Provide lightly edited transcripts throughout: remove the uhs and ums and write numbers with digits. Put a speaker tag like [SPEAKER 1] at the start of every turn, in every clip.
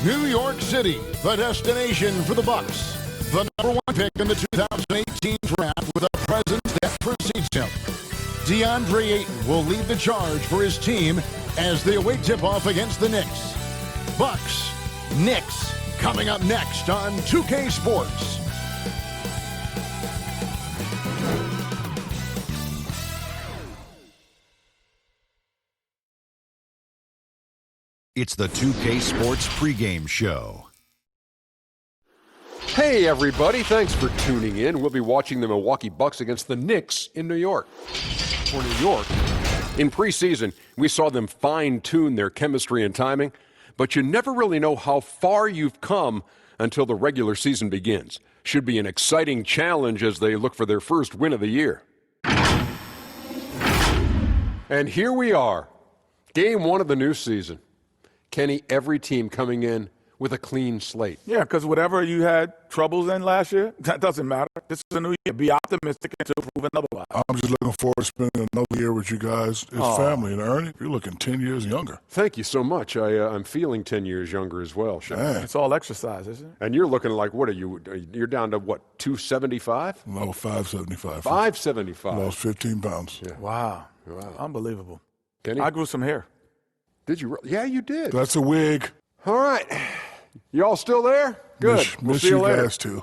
[SPEAKER 1] New York City, the destination for the Bucks. The #1 pick in the 2018 draft with a presence that precedes him. DeAndre Ayton will lead the charge for his team as they await tip-off against the Knicks. Bucks, Knicks, coming up next on 2K Sports.
[SPEAKER 2] It's the 2K Sports pregame show.
[SPEAKER 3] Hey everybody, thanks for tuning in. We'll be watching the Milwaukee Bucks against the Knicks in New York. For New York, in preseason, we saw them fine-tune their chemistry and timing, but you never really know how far you've come until the regular season begins. Should be an exciting challenge as they look for their first win of the year. And here we are, game 1 of the new season. Kenny, every team coming in with a clean slate.
[SPEAKER 4] Yeah, because whatever you had troubles in last year, that doesn't matter. This is a new year. Be optimistic until proven otherwise.
[SPEAKER 5] I'm just looking forward to spending another year with you guys as family. And Ernie, you're looking 10 years younger.
[SPEAKER 3] Thank you so much. I'm feeling 10 years younger as well, Sean.
[SPEAKER 4] It's all exercise, isn't it?
[SPEAKER 3] And you're looking like, what are you? You're down to what, 275?
[SPEAKER 5] No, 575.
[SPEAKER 3] 575.
[SPEAKER 5] Lost 15 pounds.
[SPEAKER 3] Yeah.
[SPEAKER 4] Wow. Unbelievable.
[SPEAKER 3] Kenny?
[SPEAKER 4] I grew some hair.
[SPEAKER 3] Did you? Yeah, you did.
[SPEAKER 5] That's a wig.
[SPEAKER 3] All right. You all still there? Good.
[SPEAKER 5] Miss
[SPEAKER 3] see you
[SPEAKER 5] you
[SPEAKER 3] later.
[SPEAKER 5] guys too.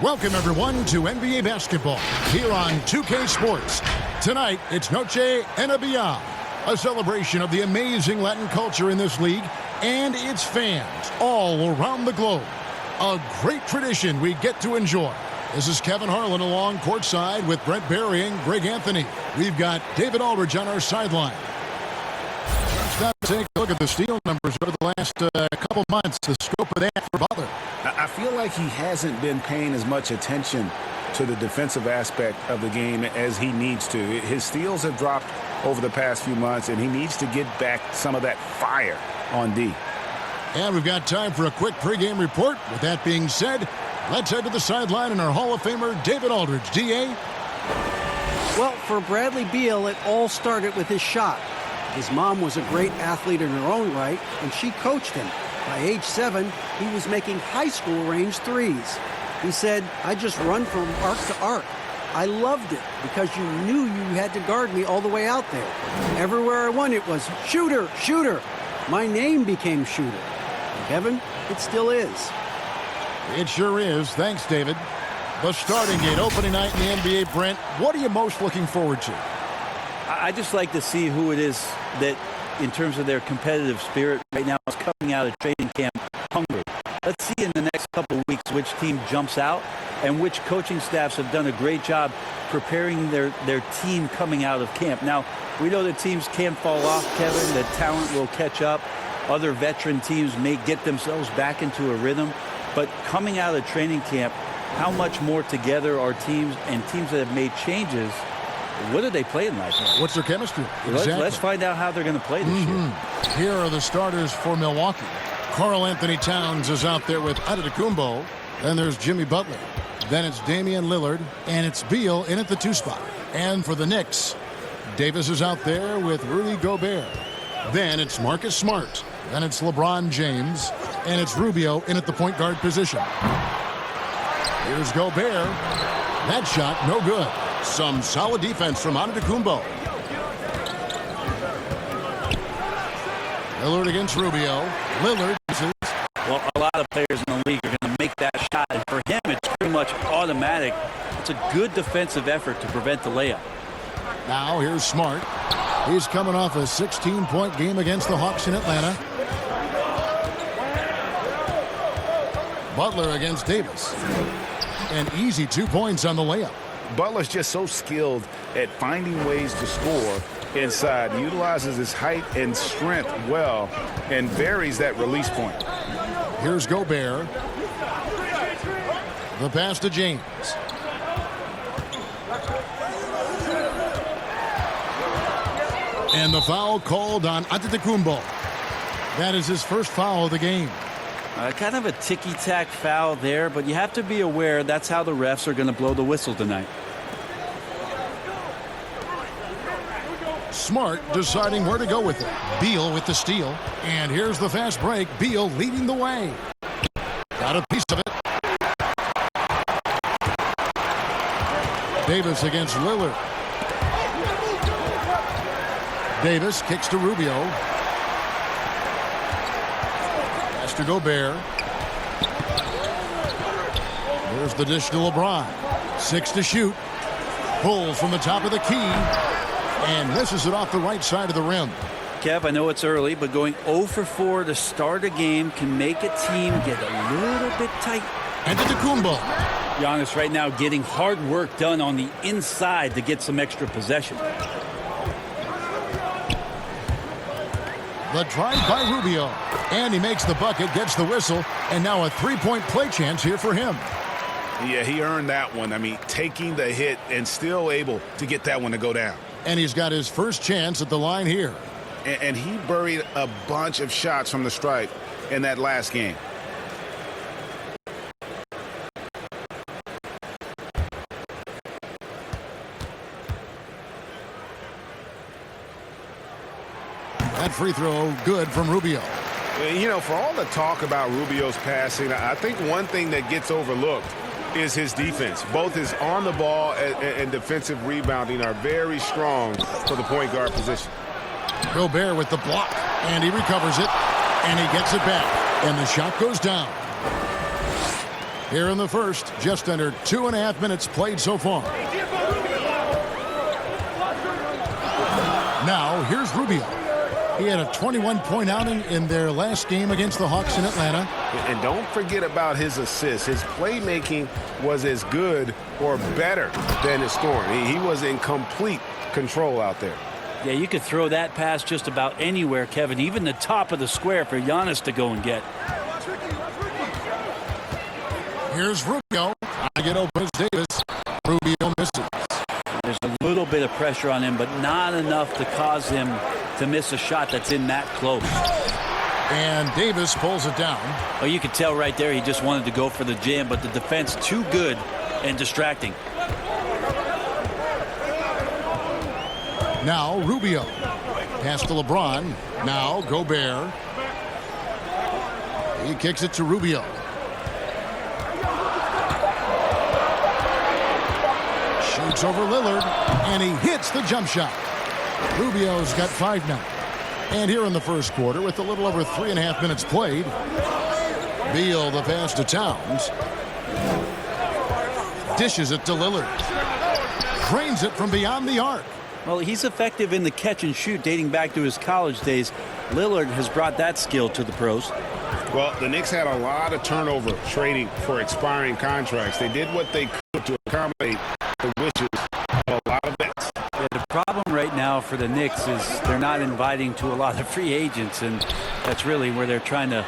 [SPEAKER 1] Welcome, everyone, to NBA basketball here on 2K Sports. Tonight, it's Noche Enabia, a celebration of the amazing Latin culture in this league and its fans all around the globe. A great tradition we get to enjoy. This is Kevin Harlan along courtside with Brent Barry and Greg Anthony. We've got David Aldridge on our sideline. Let's now take a look at the steal numbers over the last couple months, the scope of that for Butler.
[SPEAKER 6] I feel like he hasn't been paying as much attention to the defensive aspect of the game as he needs to. His steals have dropped over the past few months, and he needs to get back some of that fire on D.
[SPEAKER 1] And we've got time for a quick pregame report. With that being said, let's head to the sideline and our Hall of Famer, David Aldridge. D.A.?
[SPEAKER 7] Well, for Bradley Beal, it all started with his shot. His mom was a great athlete in her own right, and she coached him. By age 7, he was making high school range threes. He said, "I just run from arc to arc. I loved it because you knew you had to guard me all the way out there. Everywhere I went, it was shooter, shooter. My name became shooter. And Kevin, it still is."
[SPEAKER 1] It sure is. Thanks, David. The starting gate, opening night in the NBA, Brent. What are you most looking forward to?
[SPEAKER 8] I just like to see who it is that, in terms of their competitive spirit right now, is coming out of training camp hungry. Let's see in the next couple of weeks which team jumps out and which coaching staffs have done a great job preparing their team coming out of camp. Now, we know that teams can't fall off, Kevin. That talent will catch up. Other veteran teams may get themselves back into a rhythm. But coming out of training camp, how much more together are teams and teams that have made changes? What are they playing like?
[SPEAKER 1] What's their chemistry?
[SPEAKER 8] Exactly. Let's find out how they're going to play this year.
[SPEAKER 1] Here are the starters for Milwaukee. Karl Anthony Towns is out there with Antetokounmpo. Then there's Jimmy Butler. Then it's Damian Lillard. And it's Beal in at the 2 spot. And for the Knicks, Davis is out there with Rudy Gobert. Then it's Marcus Smart. Then it's LeBron James. And it's Rubio in at the point guard position. Here's Gobert. That shot, no good. Some solid defense from Antetokounmpo. Lillard against Rubio. Lillard misses.
[SPEAKER 8] Well, a lot of players in the league are going to make that shot, and for him, it's pretty much automatic. It's a good defensive effort to prevent the layup.
[SPEAKER 1] Now here's Smart. He's coming off a 16-point game against the Hawks in Atlanta. Butler against Davis. An easy 2 points on the layup.
[SPEAKER 6] Butler's just so skilled at finding ways to score inside. He utilizes his height and strength well and varies that release point.
[SPEAKER 1] Here's Gobert. The pass to James. And the foul called on Antetokounmpo. That is his first foul of the game.
[SPEAKER 8] Kind of a ticky-tack foul there, but you have to be aware that's how the refs are going to blow the whistle tonight.
[SPEAKER 1] Smart deciding where to go with it. Beal with the steal. And here's the fast break. Beal leading the way. Got a piece of it. Davis against Lillard. Davis kicks to Rubio. Pass to Gobert. There's the dish to LeBron. 6 to shoot. Pulls from the top of the key. And misses it off the right side of the rim.
[SPEAKER 8] Kev, I know it's early, but going 0 for 4 to start a game can make a team get a little bit tight.
[SPEAKER 1] Antetokounmpo.
[SPEAKER 8] Giannis right now getting hard work done on the inside to get some extra possession.
[SPEAKER 1] The drive by Rubio. And he makes the bucket, gets the whistle, and now a three-point play chance here for him.
[SPEAKER 6] Yeah, he earned that one. I mean, taking the hit and still able to get that one to go down.
[SPEAKER 1] And he's got his first chance at the line here.
[SPEAKER 6] And he buried a bunch of shots from the stripe in that last game.
[SPEAKER 1] That free throw good from Rubio.
[SPEAKER 6] You know, for all the talk about Rubio's passing, I think one thing that gets overlooked is his defense. Both his on the ball and defensive rebounding are very strong for the point guard position.
[SPEAKER 1] Gobert with the block, and he recovers it, and he gets it back, and the shot goes down. Here in the first, just under 2.5 minutes played so far. Now, here's Rubio. He had a 21-point outing in their last game against the Hawks in Atlanta.
[SPEAKER 6] And don't forget about his assists. His playmaking was as good or better than his scoring. He was in complete control out there.
[SPEAKER 8] Yeah, you could throw that pass just about anywhere, Kevin, even the top of the square for Giannis to go and get.
[SPEAKER 1] Here's Rubio. I get open as Davis. Rubio misses.
[SPEAKER 8] There's a little bit of pressure on him, but not enough to cause him to miss a shot that's in that close.
[SPEAKER 1] And Davis pulls it down.
[SPEAKER 8] Oh, you could tell right there he just wanted to go for the jam, but the defense too good and distracting.
[SPEAKER 1] Now Rubio. Pass to LeBron. Now Gobert. He kicks it to Rubio. Shoots over Lillard, and he hits the jump shot. Rubio's got 5 now. And here in the first quarter, with a little over 3.5 minutes played, Beal the pass to Towns. Dishes it to Lillard. Drains it from beyond the arc.
[SPEAKER 8] Well, he's effective in the catch and shoot dating back to his college days. Lillard has brought that skill to the pros.
[SPEAKER 6] Well, the Knicks had a lot of turnover trading for expiring contracts. They did what they could to accommodate the wishes of a lot of vets.
[SPEAKER 8] Yeah, the problem right now for the Knicks is they're not inviting to a lot of free agents, and that's really where they're trying to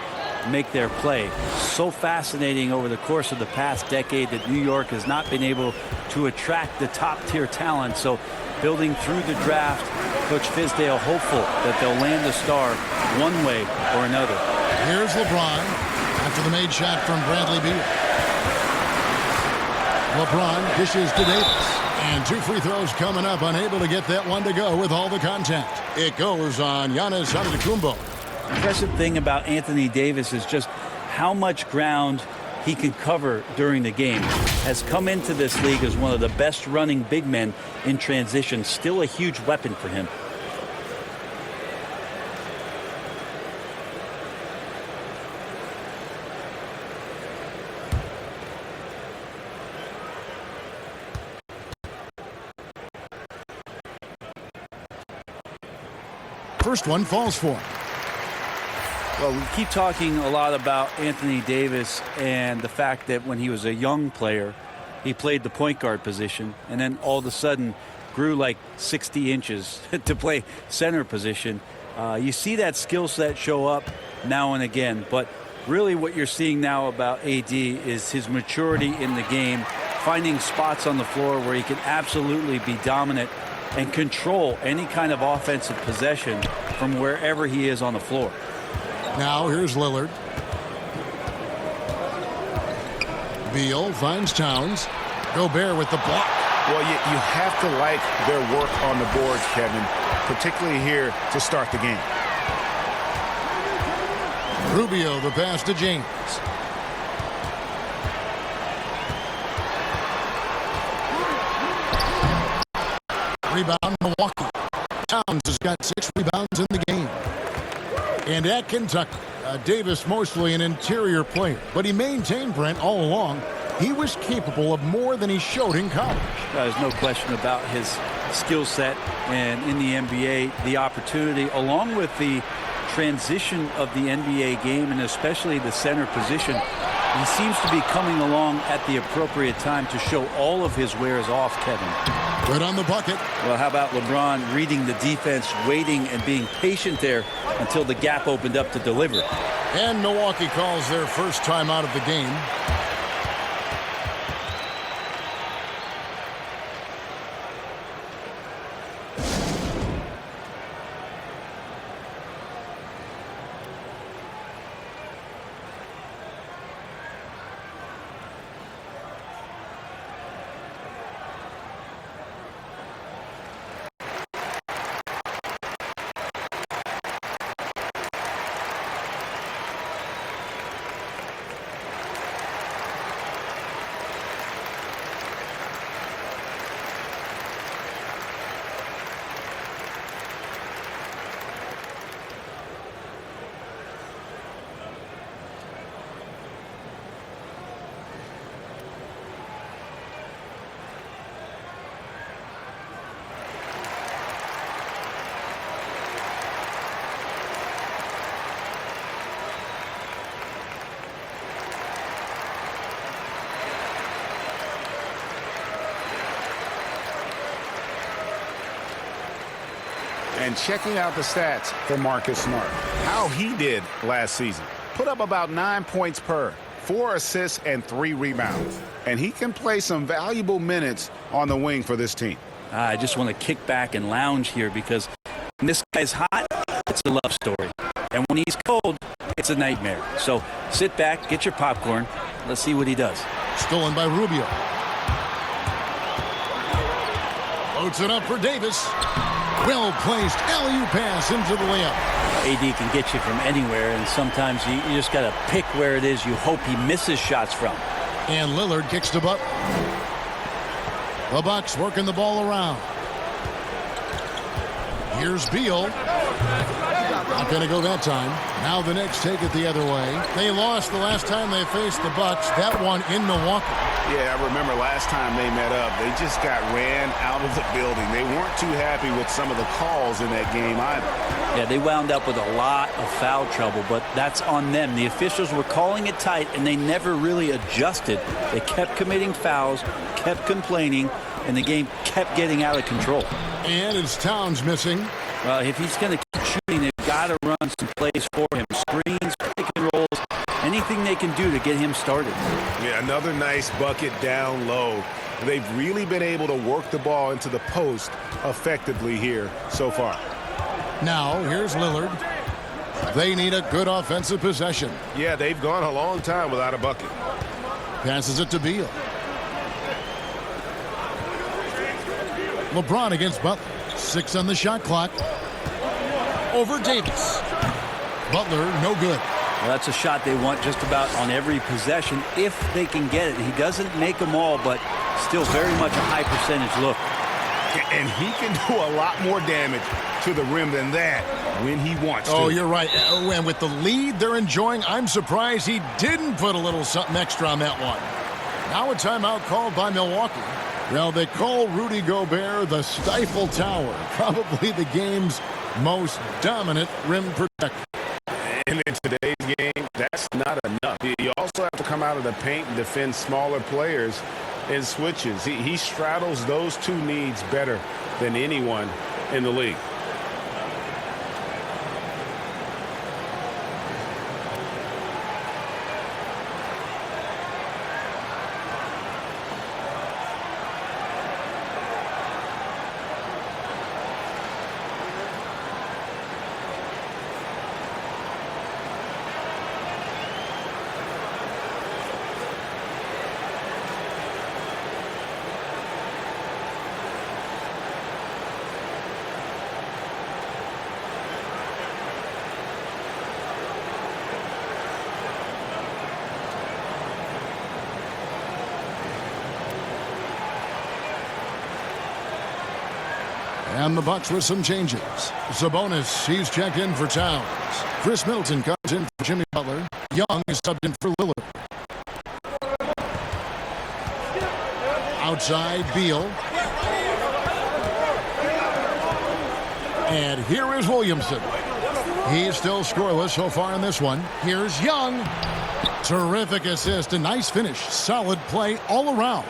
[SPEAKER 8] make their play. So fascinating over the course of the past decade that New York has not been able to attract the top-tier talent. So building through the draft, Coach Fizdale hopeful that they'll land a star one way or another.
[SPEAKER 1] Here's LeBron after the made shot from Bradley Beal. LeBron dishes to Davis. And 2 free throws coming up, unable to get that one to go with all the contact. It goes on Giannis Antetokounmpo.
[SPEAKER 8] Impressive thing about Anthony Davis is just how much ground he can cover during the game. Has come into this league as one of the best running big men in transition. Still a huge weapon for him.
[SPEAKER 1] First one falls for him.
[SPEAKER 8] Well, we keep talking a lot about Anthony Davis and the fact that when he was a young player, he played the point guard position and then all of a sudden grew like 60 inches to play center position. You see that skill set show up now and again, but really what you're seeing now about AD is his maturity in the game, finding spots on the floor where he can absolutely be dominant and control any kind of offensive possession from wherever he is on the floor.
[SPEAKER 1] Now here's Lillard. Beal finds Towns. Gobert with the block.
[SPEAKER 6] Well, you have to like their work on the boards, Kevin, particularly here to start the game.
[SPEAKER 1] Rubio, the pass to James. Rebound, Milwaukee. Towns has got 6 rebounds in the game. And at Kentucky, Davis mostly an interior player, but he maintained, Brent, all along, he was capable of more than he showed in college.
[SPEAKER 8] There's no question about his skill set, and in the NBA, the opportunity, along with the transition of the NBA game, and especially the center position, he seems to be coming along at the appropriate time to show all of his wares off, Kevin.
[SPEAKER 1] Good on the bucket.
[SPEAKER 8] Well, how about LeBron reading the defense, waiting and being patient there until the gap opened up to deliver.
[SPEAKER 1] And Milwaukee calls their first time out of the game.
[SPEAKER 6] And checking out the stats for Marcus Smart, how he did last season. Put up about 9 points per, 4 assists, and 3 rebounds. And he can play some valuable minutes on the wing for this team.
[SPEAKER 8] I just want to kick back and lounge here because when this guy's hot, it's a love story. And when he's cold, it's a nightmare. So sit back, get your popcorn. Let's see what he does.
[SPEAKER 1] Stolen by Rubio. Loads it up for Davis. Well-placed alley-oop pass into the layup.
[SPEAKER 8] AD can get you from anywhere, and sometimes you just got to pick where it is you hope he misses shots from.
[SPEAKER 1] And Lillard kicks to Butler. The Bucks working the ball around. Here's Beal. Not going to go that time. Now the Knicks take it the other way. They lost the last time they faced the Bucks. That one in Milwaukee.
[SPEAKER 6] Yeah, I remember last time they met up, they just got ran out of the building. They weren't too happy with some of the calls in that game either.
[SPEAKER 8] Yeah, they wound up with a lot of foul trouble, but that's on them. The officials were calling it tight, and they never really adjusted. They kept committing fouls, kept complaining, and the game kept getting out of control.
[SPEAKER 1] And it's Towns missing.
[SPEAKER 8] Well, if he's going to keep shooting, they've got to run some plays for him. Screens, pick and rolls, anything they can do to get him started.
[SPEAKER 6] Yeah, another nice bucket down low. They've really been able to work the ball into the post effectively here so far.
[SPEAKER 1] Now, here's Lillard. They need a good offensive possession.
[SPEAKER 6] Yeah, they've gone a long time without a bucket.
[SPEAKER 1] Passes it to Beal. LeBron against Butler. 6 on the shot clock. Over Davis. Butler, no good.
[SPEAKER 8] Well, that's a shot they want just about on every possession if they can get it. He doesn't make them all, but still very much a high percentage look.
[SPEAKER 6] And he can do a lot more damage to the rim than that when he wants to.
[SPEAKER 1] Oh, you're right. And with the lead they're enjoying, I'm surprised he didn't put a little something extra on that one. Now a timeout called by Milwaukee. Well, they call Rudy Gobert the Stifle Tower, probably the game's most dominant rim protector.
[SPEAKER 6] And in today's game, that's not enough. You also have to come out of the paint and defend smaller players in switches. He straddles those two needs better than anyone in the league.
[SPEAKER 1] And the Bucks with some changes. Sabonis, he's checked in for Towns. Chris Middleton comes in for Jimmy Butler. Young is subbed in for Lillard. Outside, Beal. And here is Williamson. He's still scoreless so far in this one. Here's Young. Terrific assist, a nice finish. Solid play all around.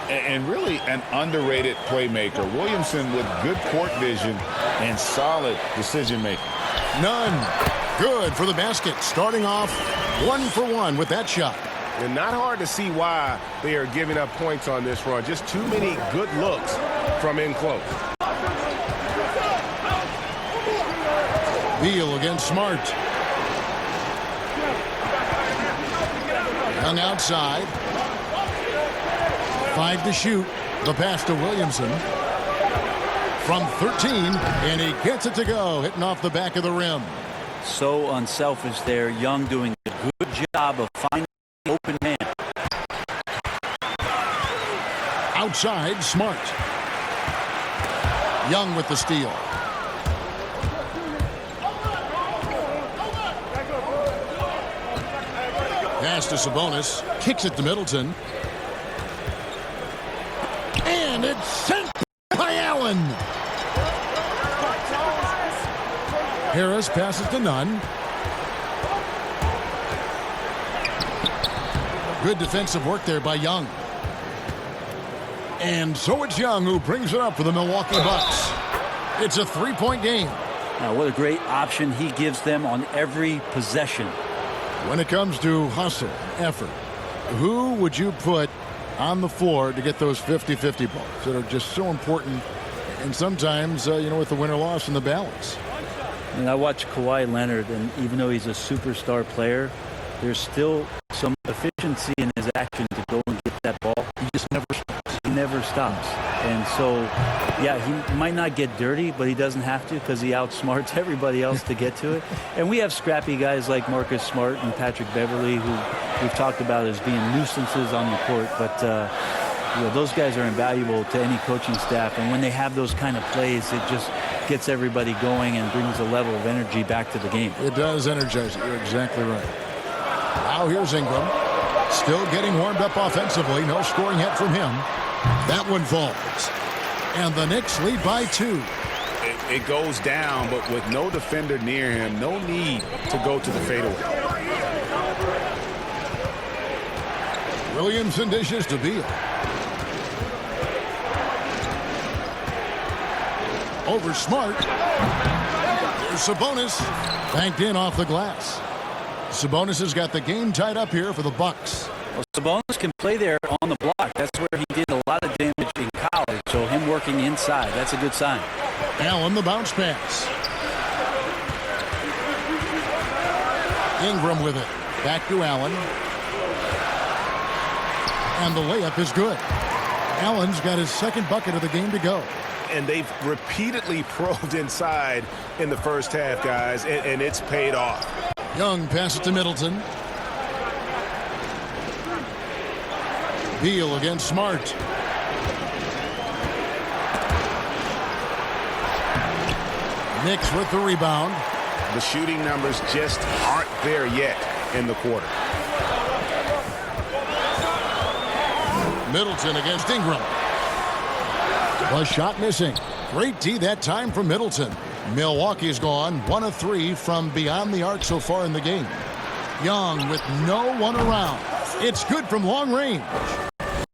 [SPEAKER 6] And really an underrated playmaker. Williamson with good court vision and solid decision-making.
[SPEAKER 1] None. Good for the basket. Starting off 1 for 1 with that shot.
[SPEAKER 9] And not hard to see why they are giving up points on this run. Just too many good looks from in close.
[SPEAKER 1] Beal against Smart. Young outside. 5 to shoot. The pass to Williamson. From 13, and he gets it to go, hitting off the back of the rim.
[SPEAKER 8] So unselfish there. Young doing a good job of finding the open man.
[SPEAKER 1] Outside, Smart. Young with the steal. Pass to Sabonis. Kicks it to Middleton. And it's sent by Allen. Harris passes to Nunn. Good defensive work there by Young. And so it's Young who brings it up for the Milwaukee Bucks. It's a 3-point game.
[SPEAKER 8] Now, what a great option he gives them on every possession.
[SPEAKER 1] When it comes to hustle, effort, who would you put on the floor to get those 50-50 balls that are just so important? And sometimes, with the win-or-loss in the balance.
[SPEAKER 8] And I watch Kawhi Leonard, and even though he's a superstar player, there's still some efficiency in his action to go and get that ball. He just never stops. He never stops. And so, yeah, he might not get dirty, but he doesn't have to because he outsmarts everybody else to get to it. And we have scrappy guys like Marcus Smart and Patrick Beverley who we've talked about as being nuisances on the court. But, those guys are invaluable to any coaching staff. And when they have those kind of plays, it just gets everybody going and brings a level of energy back to the game.
[SPEAKER 1] It does energize it. You're exactly right. Now here's Ingram. Still getting warmed up offensively. No scoring yet from him. That one falls. And the Knicks lead by 2.
[SPEAKER 6] It goes down, but with no defender near him, no need to go to the fadeaway.
[SPEAKER 1] Williamson dishes to Beal. Over Smart. There's Sabonis. Banked in off the glass. Sabonis has got the game tied up here for the Bucks.
[SPEAKER 8] Well, Sabonis can play there on the block. That's where he did a lot of damage in college. So him working inside, that's a good sign.
[SPEAKER 1] Allen the bounce pass. Ingram with it. Back to Allen. And the layup is good. Allen's got his second bucket of the game to go.
[SPEAKER 9] And they've repeatedly probed inside in the first half, guys, and it's paid off.
[SPEAKER 1] Young passes to Middleton. Beal against Smart. Knicks with the rebound.
[SPEAKER 6] The shooting numbers just aren't there yet in the quarter.
[SPEAKER 1] Middleton against Ingram. A shot missing. Great D that time from Middleton. Milwaukee's gone 1 of 3 from beyond the arc so far in the game. Young with no one around. It's good from long range.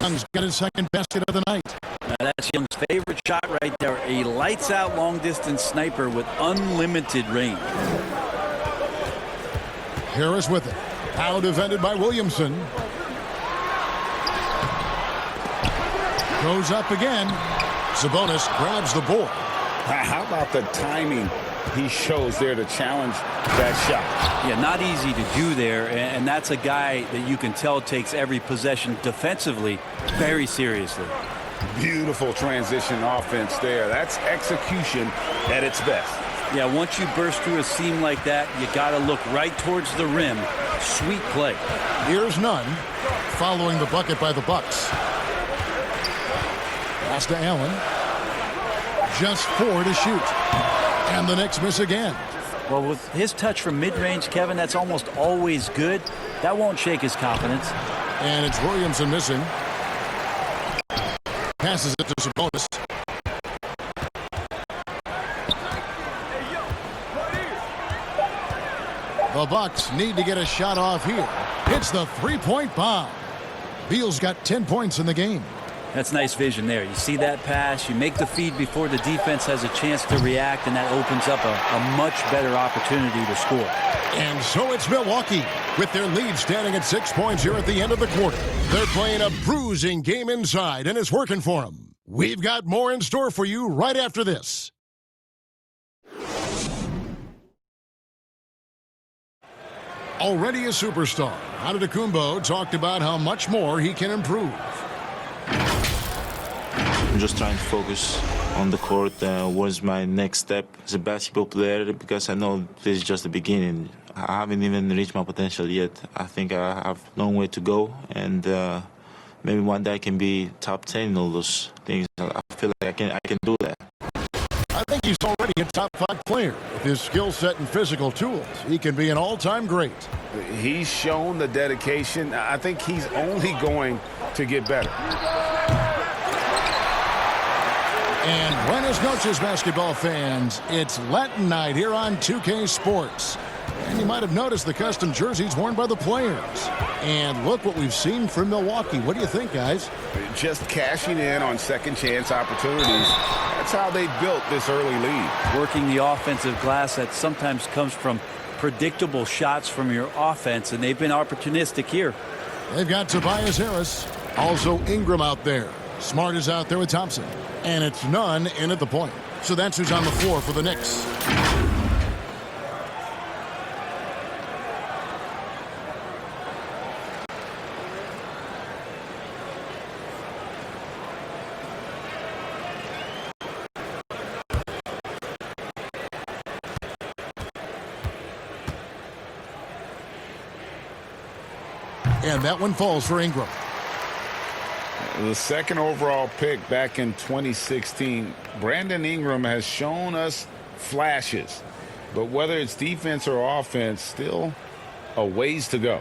[SPEAKER 1] Young's got his second basket of the night.
[SPEAKER 8] Now that's Young's favorite shot right there. A lights-out long-distance sniper with unlimited range.
[SPEAKER 1] Harris with it. Now defended by Williamson. Goes up again. Sabonis grabs the board.
[SPEAKER 6] How about the timing he shows there to challenge that shot?
[SPEAKER 8] Yeah, not easy to do there, and that's a guy that you can tell takes every possession defensively very seriously.
[SPEAKER 6] Beautiful transition offense there. That's execution at its best.
[SPEAKER 8] Yeah, once you burst through a seam like that, you got to look right towards the rim. Sweet play.
[SPEAKER 1] Here's Nunn following the bucket by the Bucks. Pass to Allen. Just 4 to shoot. And the Knicks miss again.
[SPEAKER 8] Well, with his touch from mid-range, Kevin, that's almost always good. That won't shake his confidence.
[SPEAKER 1] And it's Williamson missing. Passes it to Sabonis. The Bucks need to get a shot off here. It's the three-point bomb. Beal's got 10 points in the game.
[SPEAKER 8] That's nice vision there. You see that pass, you make the feed before the defense has a chance to react, and that opens up a much better opportunity to score.
[SPEAKER 1] And so it's Milwaukee with their lead standing at 6 points here at the end of the quarter. They're playing a bruising game inside, and it's working for them. We've got more in store for you right after this. Already a superstar, Antetokounmpo talked about how much more he can improve.
[SPEAKER 10] I'm just trying to focus on the court. What's my next step as a basketball player? Because I know this is just the beginning. I haven't even reached my potential yet. I think I have a long way to go, and maybe one day I can be top 10 in all those things. I feel like I can do that.
[SPEAKER 1] I think he's already a top 5 player. With his skill set and physical tools, he can be an all-time great.
[SPEAKER 9] He's shown the dedication. I think he's only going to get better.
[SPEAKER 1] And buenas noches, basketball fans. It's Latin night here on 2K Sports. And you might have noticed the custom jerseys worn by the players. And look what we've seen from Milwaukee. What do you think, guys?
[SPEAKER 9] Just cashing in on second chance opportunities. That's how they built this early lead.
[SPEAKER 8] Working the offensive glass that sometimes comes from predictable shots from your offense, and they've been opportunistic here.
[SPEAKER 1] They've got Tobias Harris. Also Ingram out there. Smart is out there with Thompson. And it's none in at the point. So that's who's on the floor for the Knicks. And that one falls for Ingram.
[SPEAKER 6] The second overall pick back in 2016, Brandon Ingram has shown us flashes. But whether it's defense or offense, still a ways to go.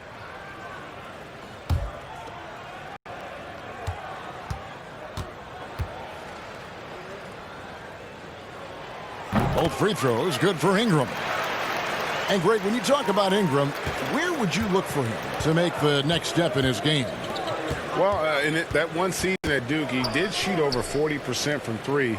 [SPEAKER 1] Both free throws good for Ingram. And Greg, when you talk about Ingram, where would you look for him to make the next step in his game?
[SPEAKER 9] Well, in that one season at Duke, he did shoot over 40% from 3.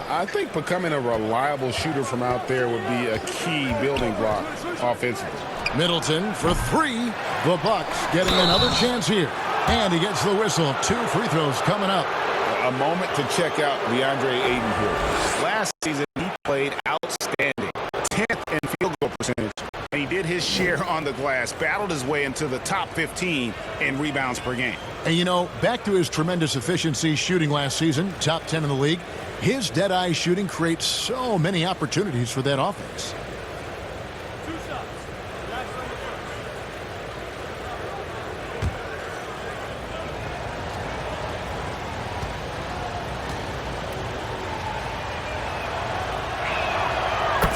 [SPEAKER 9] I think becoming a reliable shooter from out there would be a key building block offensively.
[SPEAKER 1] Middleton for 3. The Bucks getting another chance here. And he gets the whistle. 2 free throws coming up.
[SPEAKER 6] A moment to check out DeAndre Ayton here. Last season, he played outstanding. 10th in field goal percentage. And he did his share on the glass, battled his way into the top 15 in rebounds per game.
[SPEAKER 1] And you know, back to his tremendous efficiency shooting last season, top 10 in the league, his dead-eye shooting creates so many opportunities for that offense.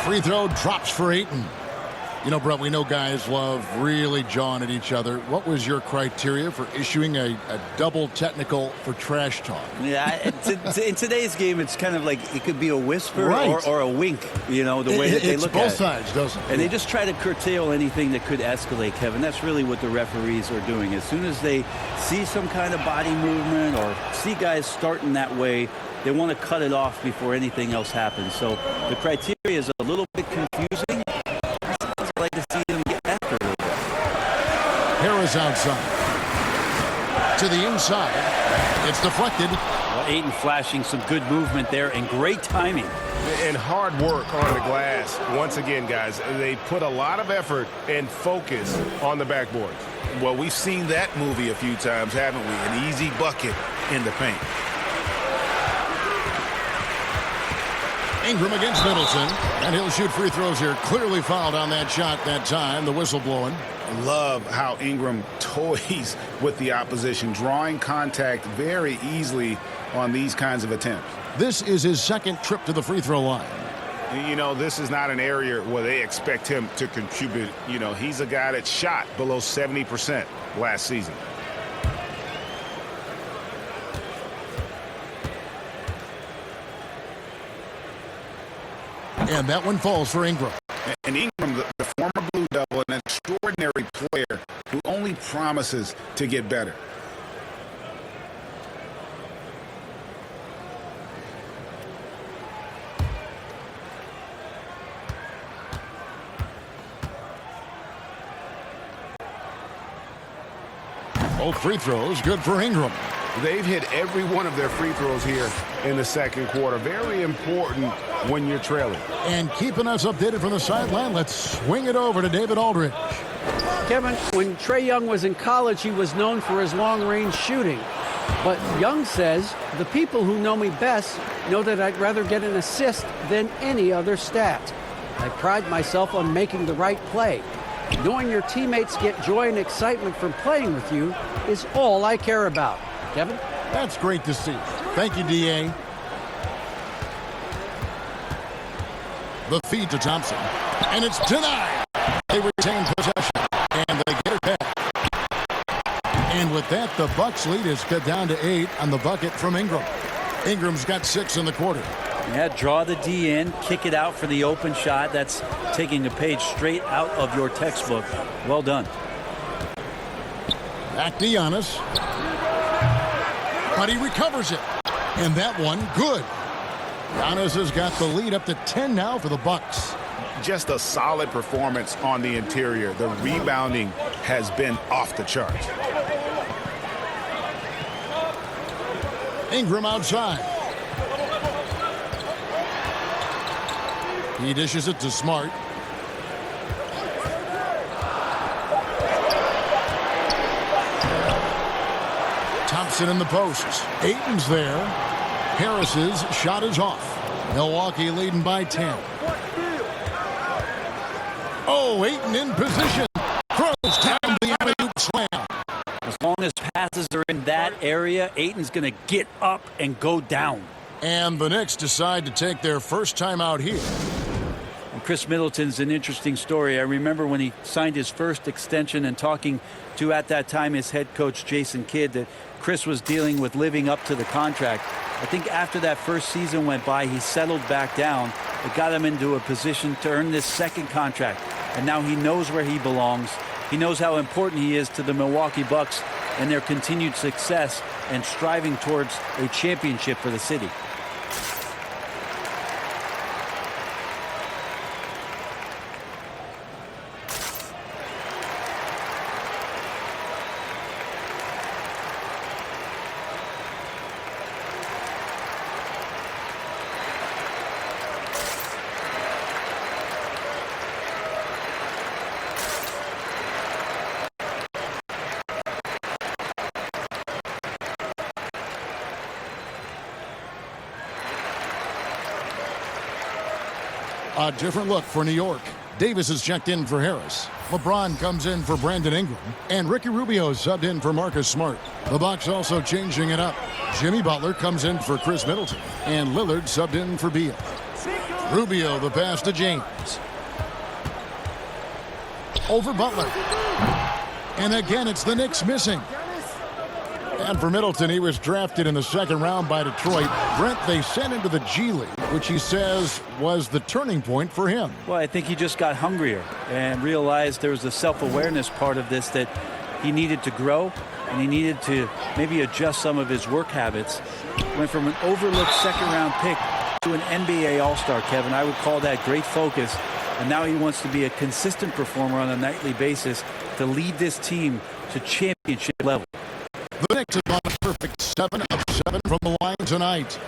[SPEAKER 1] Free throw drops for Ayton. You know, Brett, we know guys love really jawing at each other. What was your criteria for issuing a double technical for trash talk?
[SPEAKER 8] Yeah, in today's game, it's kind of like it could be a whisper
[SPEAKER 1] right.
[SPEAKER 8] or a wink, you know, the way that they look at it.
[SPEAKER 1] It's both sides, doesn't it?
[SPEAKER 8] And they just try to curtail anything that could escalate, Kevin. That's really what the referees are doing. As soon as they see some kind of body movement or see guys starting that way, they want to cut it off before anything else happens. So the criteria is a little bit confusing. I'd like to see them get after it a little bit.
[SPEAKER 1] Harris outside. To the inside. It's deflected.
[SPEAKER 8] Well, Ayton flashing some good movement there and great timing.
[SPEAKER 9] And hard work on the glass. Once again, guys, they put a lot of effort and focus on the backboards.
[SPEAKER 6] Well, we've seen that movie a few times, haven't we? An easy bucket in the paint.
[SPEAKER 1] Ingram against Middleton, and he'll shoot free throws here. Clearly fouled on that shot that time. The whistle blowing.
[SPEAKER 6] love how Ingram toys with the opposition, drawing contact very easily on these kinds of attempts.
[SPEAKER 1] This is his second trip to the free throw line.
[SPEAKER 6] You know, this is not an area where they expect him to contribute. You know, he's a guy that shot below 70% last season.
[SPEAKER 1] And that one falls for Ingram.
[SPEAKER 6] And Ingram, the former Blue Devil, an extraordinary player who only promises to get better.
[SPEAKER 1] Both free throws good for Ingram.
[SPEAKER 6] They've hit every one of their free throws here in the second quarter. Very important when you're trailing.
[SPEAKER 1] And keeping us updated from the sideline, let's swing it over to David Aldridge.
[SPEAKER 7] Kevin, when Trae Young was in college, he was known for his long-range shooting. But Young says, the people who know me best know that I'd rather get an assist than any other stat. I pride myself on making the right play. Knowing your teammates get joy and excitement from playing with you is all I care about. Kevin?
[SPEAKER 1] That's great to see. Thank you, D.A. The feed to Thompson. And it's denied. They retain possession. And they get it back. And with that, the Bucks lead is cut down to 8 on the bucket from Ingram. Ingram's got 6 in the quarter.
[SPEAKER 8] Yeah, draw the D in, kick it out for the open shot. That's taking a page straight out of your textbook. Well done.
[SPEAKER 1] Back to Giannis. But he recovers it. And that one, good. Giannis has got the lead up to 10 now for the Bucks.
[SPEAKER 6] Just a solid performance on the interior. The rebounding has been off the charts.
[SPEAKER 1] Ingram outside. He dishes it to Smart. Thompson in the posts. Ayton's there. Harris's shot is off. Milwaukee leading by 10. Oh, Ayton in position. Throws down the alley-oop slam.
[SPEAKER 8] As long as passes are in that area, Ayton's going to get up and go down.
[SPEAKER 1] And the Knicks decide to take their first time out here.
[SPEAKER 8] Chris Middleton's an interesting story. I remember when he signed his first extension and talking to, at that time, his head coach, Jason Kidd, that Chris was dealing with living up to the contract. I think after that first season went by, he settled back down. It got him into a position to earn this second contract. And now he knows where he belongs. He knows how important he is to the Milwaukee Bucks and their continued success and striving towards a championship for the city.
[SPEAKER 1] A different look for New York. Davis is checked in for Harris. LeBron comes in for Brandon Ingram. And Ricky Rubio subbed in for Marcus Smart. The Bucks also changing it up. Jimmy Butler comes in for Chris Middleton. And Lillard subbed in for Beal. Rubio the pass to James. Over Butler. And again, it's the Knicks missing. And for Middleton, he was drafted in the second round by Detroit. Brent, they sent him to the G League, which he says was the turning point for him.
[SPEAKER 8] Well, I think he just got hungrier and realized there was a self-awareness part of this that he needed to grow and he needed to maybe adjust some of his work habits. Went from an overlooked second-round pick to an NBA All-Star, Kevin. I would call that great focus. And now he wants to be a consistent performer on a nightly basis to lead this team to championship level.
[SPEAKER 1] The Knicks have gone a perfect 7 of 7 from the line tonight.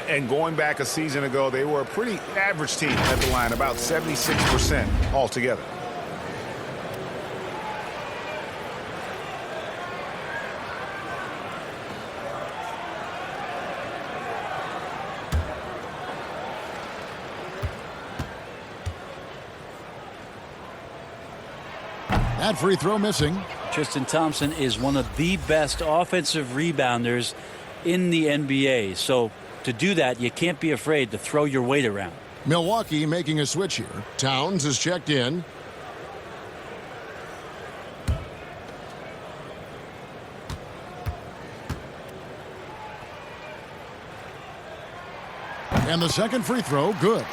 [SPEAKER 6] And going back a season ago, they were a pretty average team at the line, about 76% altogether.
[SPEAKER 1] That free throw missing.
[SPEAKER 8] Tristan Thompson is one of the best offensive rebounders in the NBA. So to do that, you can't be afraid to throw your weight around.
[SPEAKER 1] Milwaukee making a switch here. Towns is checked in. And the second free throw, good.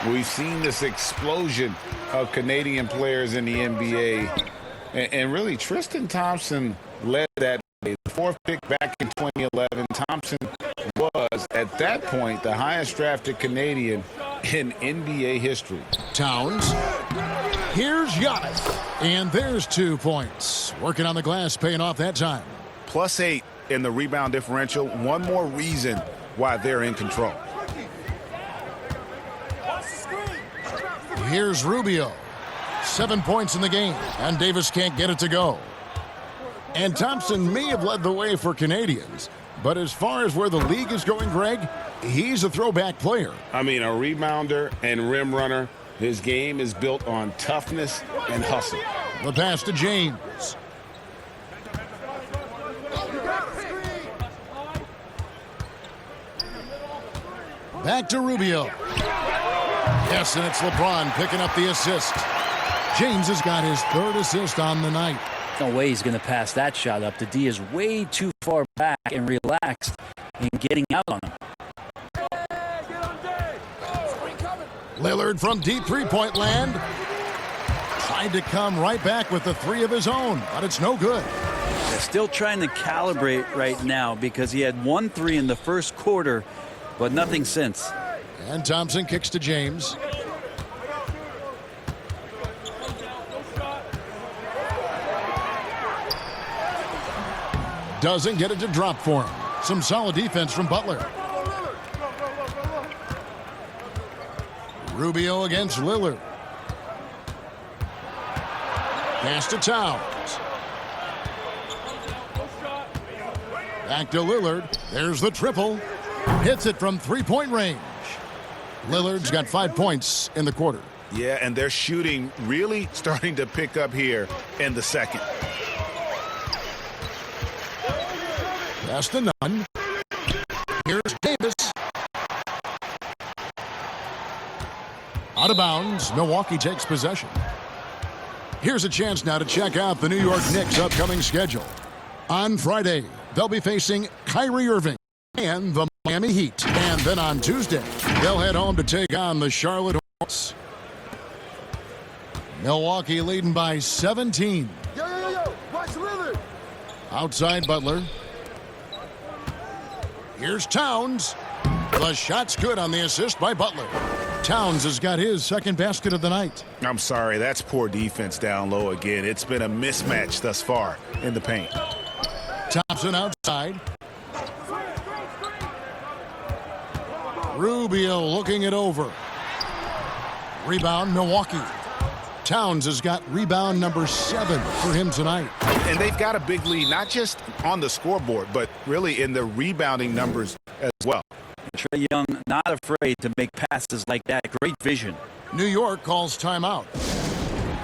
[SPEAKER 9] We've seen this explosion of Canadian players in the NBA. And really, Tristan Thompson led that. The fourth pick back in 2011. Thompson was, at that point, the highest drafted Canadian in NBA history.
[SPEAKER 1] Towns. Here's Giannis. And there's 2 points. Working on the glass, paying off that time.
[SPEAKER 6] +8 in the rebound differential. One more reason why they're in control.
[SPEAKER 1] Here's Rubio. 7 points in the game, and Davis can't get it to go. And Thompson may have led the way for Canadians, but as far as where the league is going, Greg, he's a throwback player.
[SPEAKER 9] I mean, a rebounder and rim runner. His game is built on toughness and hustle.
[SPEAKER 1] The pass to James. Back to Rubio. Yes, and it's LeBron picking up the assist. James has got his 3rd assist on the night.
[SPEAKER 8] No way he's going to pass that shot up. The D is way too far back and relaxed in getting out on him.
[SPEAKER 1] Lillard from deep three-point land. Tried to come right back with the 3 of his own, but it's no good.
[SPEAKER 8] They're still trying to calibrate right now because he had 1 3 in the first quarter, but nothing since.
[SPEAKER 1] And Thompson kicks to James. Doesn't get it to drop for him. Some solid defense from Butler. Rubio against Lillard. Pass to Towns. Back to Lillard. There's the triple. Hits it from 3-point range. Lillard's got 5 points in the quarter.
[SPEAKER 6] Yeah, and their shooting really starting to pick up here in the second.
[SPEAKER 1] Pass to Nunn. Here's Davis. Out of bounds. Milwaukee takes possession. Here's a chance now to check out the New York Knicks' upcoming schedule. On Friday, they'll be facing Kyrie Irving and the Miami Heat. And then on Tuesday, they'll head home to take on the Charlotte Hornets. Milwaukee leading by 17.
[SPEAKER 5] Watch Lillard.
[SPEAKER 1] Outside Butler. Here's Towns. The shot's good on the assist by Butler. Towns has got his 2nd basket of the night.
[SPEAKER 6] I'm sorry, that's poor defense down low again. It's been a mismatch thus far in the paint.
[SPEAKER 1] Thompson outside. Rubio looking it over. Rebound, Milwaukee. Towns has got rebound number 7 for him tonight.
[SPEAKER 6] And they've got a big lead, not just on the scoreboard, but really in the rebounding numbers as well.
[SPEAKER 8] Trae Young not afraid to make passes like that. Great vision.
[SPEAKER 1] New York calls timeout.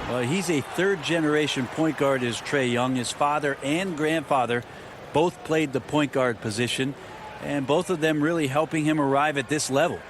[SPEAKER 8] Well, he's a 3rd-generation point guard is Trae Young. His father and grandfather both played the point guard position, and both of them really helping him arrive at this level.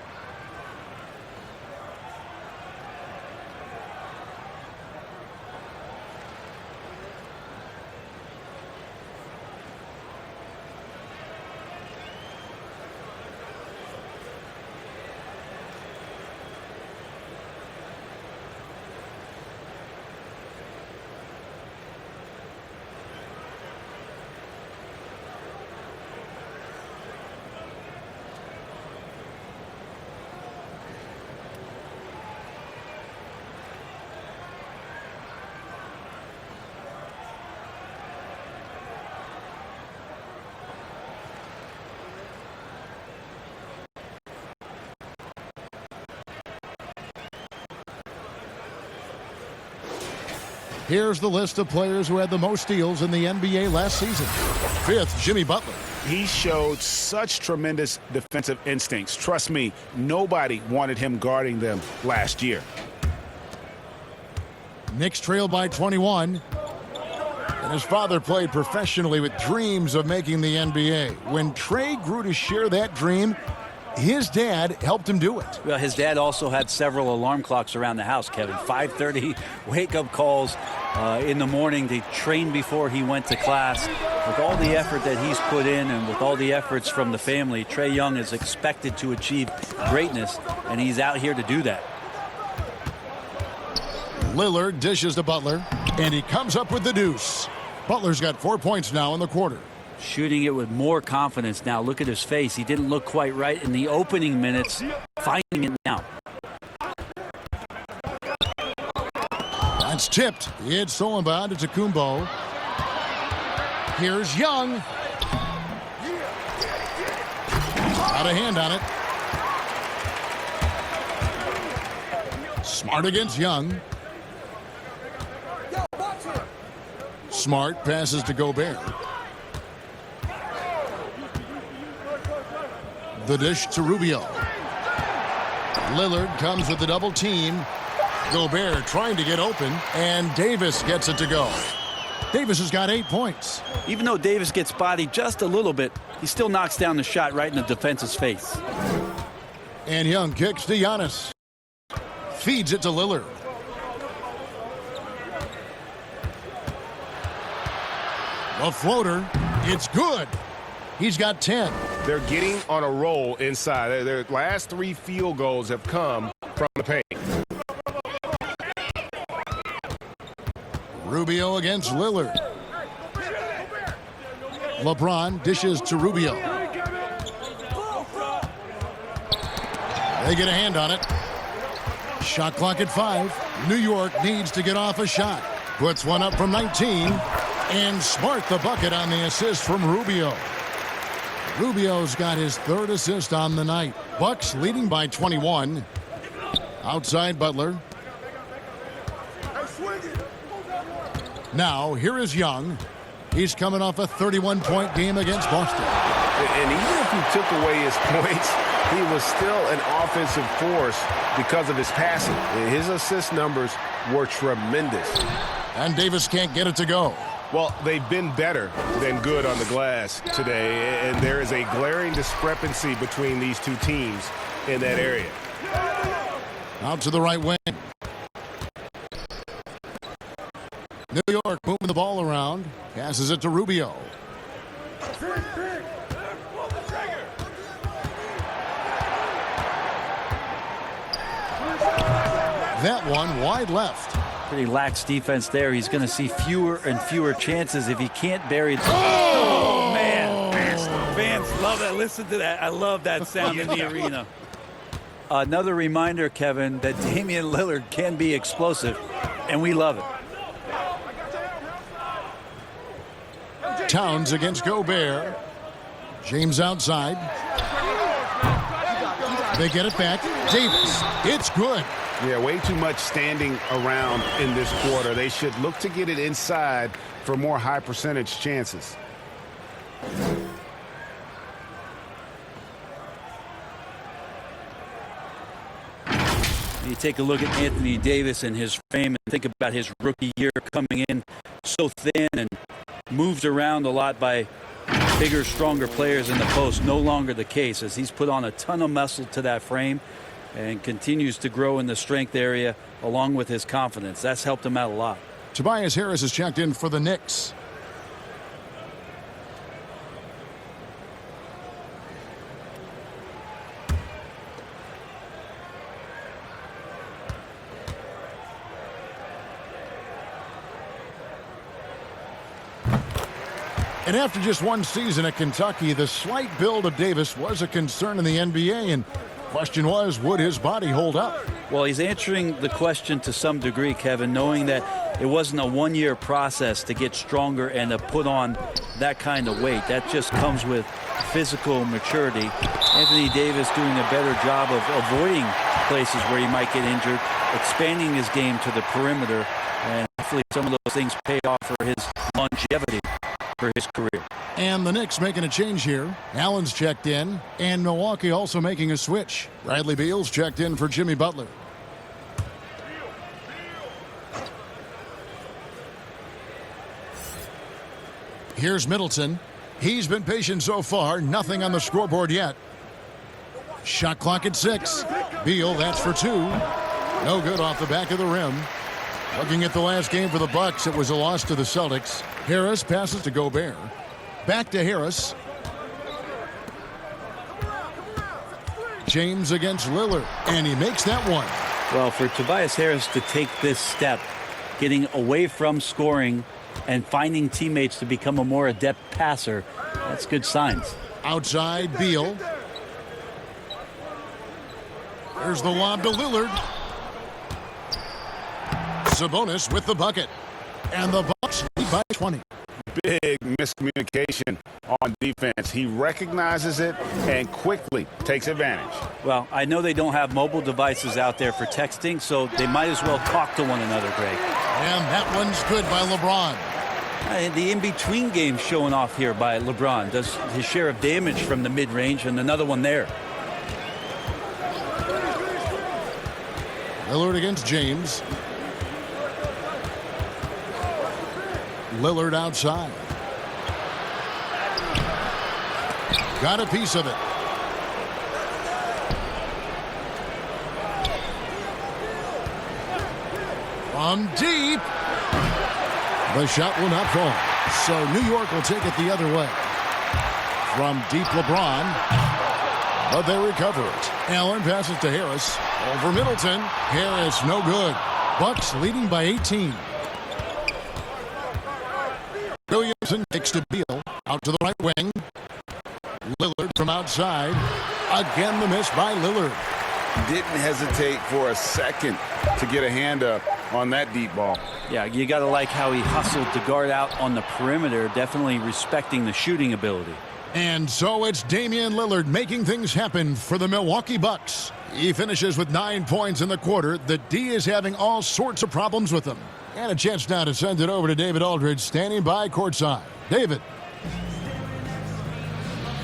[SPEAKER 1] Here's the list of players who had the most steals in the NBA last season. 5th, Jimmy Butler.
[SPEAKER 6] He showed such tremendous defensive instincts. Trust me, nobody wanted him guarding them last year.
[SPEAKER 1] Knicks trail by 21. And his father played professionally with dreams of making the NBA. When Trey grew to share that dream, his dad helped him do it.
[SPEAKER 8] Well, his dad also had several alarm clocks around the house, Kevin. 5:30 wake-up calls in the morning to train before he went to class. With all the effort that he's put in and with all the efforts from the family, Trae Young is expected to achieve greatness, and he's out here to do that.
[SPEAKER 1] Lillard dishes to Butler, and he comes up with the deuce. Butler's got 4 points now in the quarter.
[SPEAKER 8] Shooting it with more confidence now. Look at his face. He didn't look quite right in the opening minutes. Finding it now.
[SPEAKER 1] That's tipped. It's stolen by Antetokounmpo. Here's Young. Got a hand on it. Smart against Young. Smart passes to Gobert. The dish to Rubio. Lillard comes with the double team. Gobert trying to get open, and Davis gets it to go. Davis has got 8 points.
[SPEAKER 8] Even though Davis gets bodied just a little bit, he still knocks down the shot right in the defense's face.
[SPEAKER 1] And Young kicks to Giannis. Feeds it to Lillard. A floater. It's good. He's got 10.
[SPEAKER 9] They're getting on a roll inside. Their last 3 field goals have come from the paint.
[SPEAKER 1] Rubio against Lillard. LeBron dishes to Rubio. They get a hand on it. Shot clock at 5. New York needs to get off a shot. Puts one up from 19. And Smart the bucket on the assist from Rubio. Rubio's got his 3rd assist on the night. Bucks leading by 21. Outside Butler. Now, here is Young. He's coming off a 31-point game against Boston.
[SPEAKER 9] And even if you took away his points, he was still an offensive force because of his passing. His assist numbers were tremendous.
[SPEAKER 1] And Davis can't get it to go.
[SPEAKER 9] Well, they've been better than good on the glass today, and there is a glaring discrepancy between these two teams in that area.
[SPEAKER 1] Out to the right wing. New York moving the ball around. Passes it to Rubio. That one wide left.
[SPEAKER 8] Pretty lax defense there. He's going to see fewer and fewer chances if he can't bury it.
[SPEAKER 1] Oh,
[SPEAKER 8] man. Fans love that. Listen to that. I love that sound in the arena. Another reminder, Kevin, that Damian Lillard can be explosive, and we love it.
[SPEAKER 1] Towns against Gobert. James outside. They get it back. Davis. It's good.
[SPEAKER 9] Yeah, way too much standing around in this quarter. They should look to get it inside for more high percentage chances.
[SPEAKER 8] You take a look at Anthony Davis and his frame and think about his rookie year coming in so thin and moved around a lot by bigger, stronger players in the post. No longer the case as he's put on a ton of muscle to that frame and continues to grow in the strength area along with his confidence. That's helped him out a lot.
[SPEAKER 1] Tobias Harris is checked in for the Knicks. And after just one season at Kentucky, the slight build of Davis was a concern in the NBA, and question was, would his body hold up?
[SPEAKER 8] Well, he's answering the question to some degree, Kevin, knowing that it wasn't a one-year process to get stronger and to put on that kind of weight. That just comes with physical maturity. Anthony Davis doing a better job of avoiding places where he might get injured, expanding his game to the perimeter, and hopefully some of those things pay off for his longevity for his career.
[SPEAKER 1] And the Knicks making a change here. Allen's checked in, and Milwaukee also making a switch. Bradley Beal's checked in for Jimmy Butler. Here's Middleton. He's been patient so far. Nothing on the scoreboard yet. Shot clock at 6. Beal, that's for 2. No good off the back of the rim. Looking at the last game for the Bucks, it was a loss to the Celtics. Harris passes to Gobert. Back to Harris. James against Lillard, and he makes that one.
[SPEAKER 8] Well, for Tobias Harris to take this step, getting away from scoring and finding teammates to become a more adept passer, that's good signs.
[SPEAKER 1] Outside, Beal. There's the lob to Lillard. Sabonis with the bucket. And the Bucks lead by 20.
[SPEAKER 6] Big miscommunication on defense. He recognizes it and quickly takes advantage.
[SPEAKER 8] Well, I know they don't have mobile devices out there for texting, so they might as well talk to one another, Greg.
[SPEAKER 1] And that one's good by LeBron.
[SPEAKER 8] The in-between game showing off here by LeBron. Does his share of damage from the mid-range, and another one there.
[SPEAKER 1] Lillard against James. Lillard outside. Got a piece of it. From deep. The shot will not fall. So New York will take it the other way. From deep, LeBron. But they recover it. Allen passes to Harris. Over Middleton. Harris, no good. Bucks leading by 18. Williamson takes to Beal. Out to the right wing. Lillard from outside. Again, the miss by Lillard.
[SPEAKER 6] Didn't hesitate for a second to get a hand up on that deep ball.
[SPEAKER 8] Yeah, you got to like how he hustled to guard out on the perimeter, definitely respecting the shooting ability.
[SPEAKER 1] And so it's Damian Lillard making things happen for the Milwaukee Bucks. He finishes with 9 points in the quarter. The D is having all sorts of problems with him. And a chance now to send it over to David Aldridge, standing by courtside. David.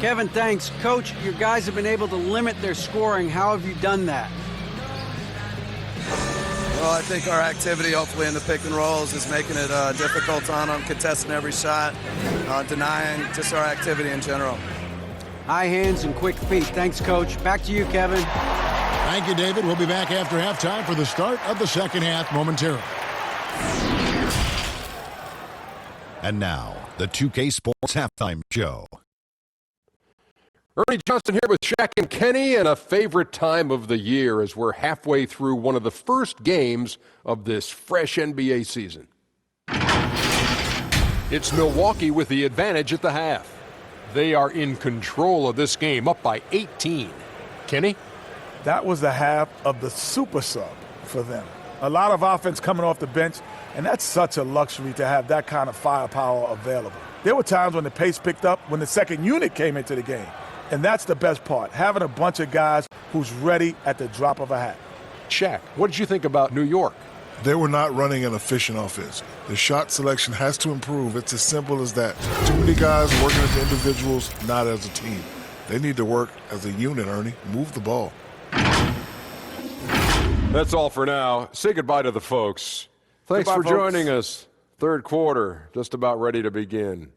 [SPEAKER 7] Kevin, thanks. Coach, your guys have been able to limit their scoring. How have you done that?
[SPEAKER 11] Well, I think our activity, hopefully, in the pick and rolls is making it difficult on them, contesting every shot, denying just our activity in general.
[SPEAKER 7] High hands and quick feet. Thanks, Coach. Back to you, Kevin.
[SPEAKER 1] Thank you, David. We'll be back after halftime for the start of the second half momentarily.
[SPEAKER 2] And now, the 2K Sports Halftime Show.
[SPEAKER 3] Ernie Johnson here with Shaq and Kenny, and a favorite time of the year as we're halfway through one of the first games of this fresh NBA season. It's Milwaukee with the advantage at the half. They are in control of this game, up by 18. Kenny?
[SPEAKER 4] That was the half of the super sub for them. A lot of offense coming off the bench, and that's such a luxury to have that kind of firepower available. There were times when the pace picked up when the second unit came into the game. And that's the best part, having a bunch of guys who's ready at the drop of a hat.
[SPEAKER 3] Shaq, what did you think about New York?
[SPEAKER 5] They were not running an efficient offense. The shot selection has to improve. It's as simple as that. Too many guys working as individuals, not as a team. They need to work as a unit, Ernie. Move the ball.
[SPEAKER 3] That's all for now. Say goodbye to the folks. Thanks
[SPEAKER 4] Goodbye,
[SPEAKER 3] for joining us. Third quarter, just about ready to begin.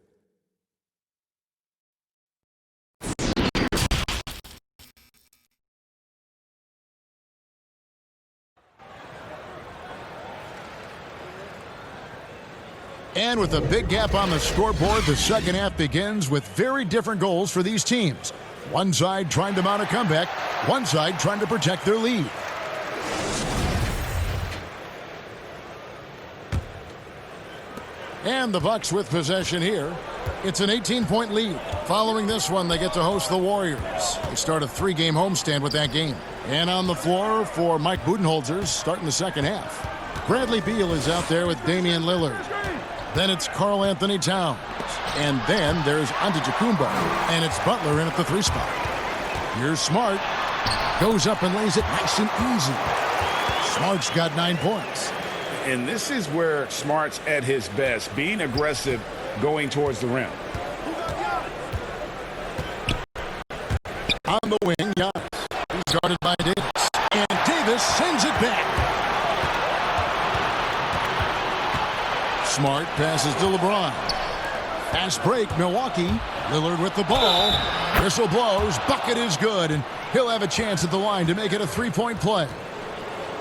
[SPEAKER 1] And with a big gap on the scoreboard, the second half begins with very different goals for these teams. One side trying to mount a comeback, one side trying to protect their lead. And the Bucks with possession here. It's an 18-point lead. Following this one, they get to host the Warriors. They start a 3-game homestand with that game. And on the floor for Mike Budenholzer, starting the second half. Bradley Beal is out there with Damian Lillard. Then it's Karl Anthony Towns. And then there's Antetokounmpo. And it's Butler in at the 3 spot. Here's Smart. Goes up and lays it nice and easy. Smart's got 9 points.
[SPEAKER 6] And this is where Smart's at his best, being aggressive, going towards the rim.
[SPEAKER 1] On the wing, Giannis. He's guarded by Davis. And Davis sends it back. Smart passes to LeBron. Fast break, Milwaukee. Lillard with the ball. Whistle blows. Bucket is good, and he'll have a chance at the line to make it a three-point play.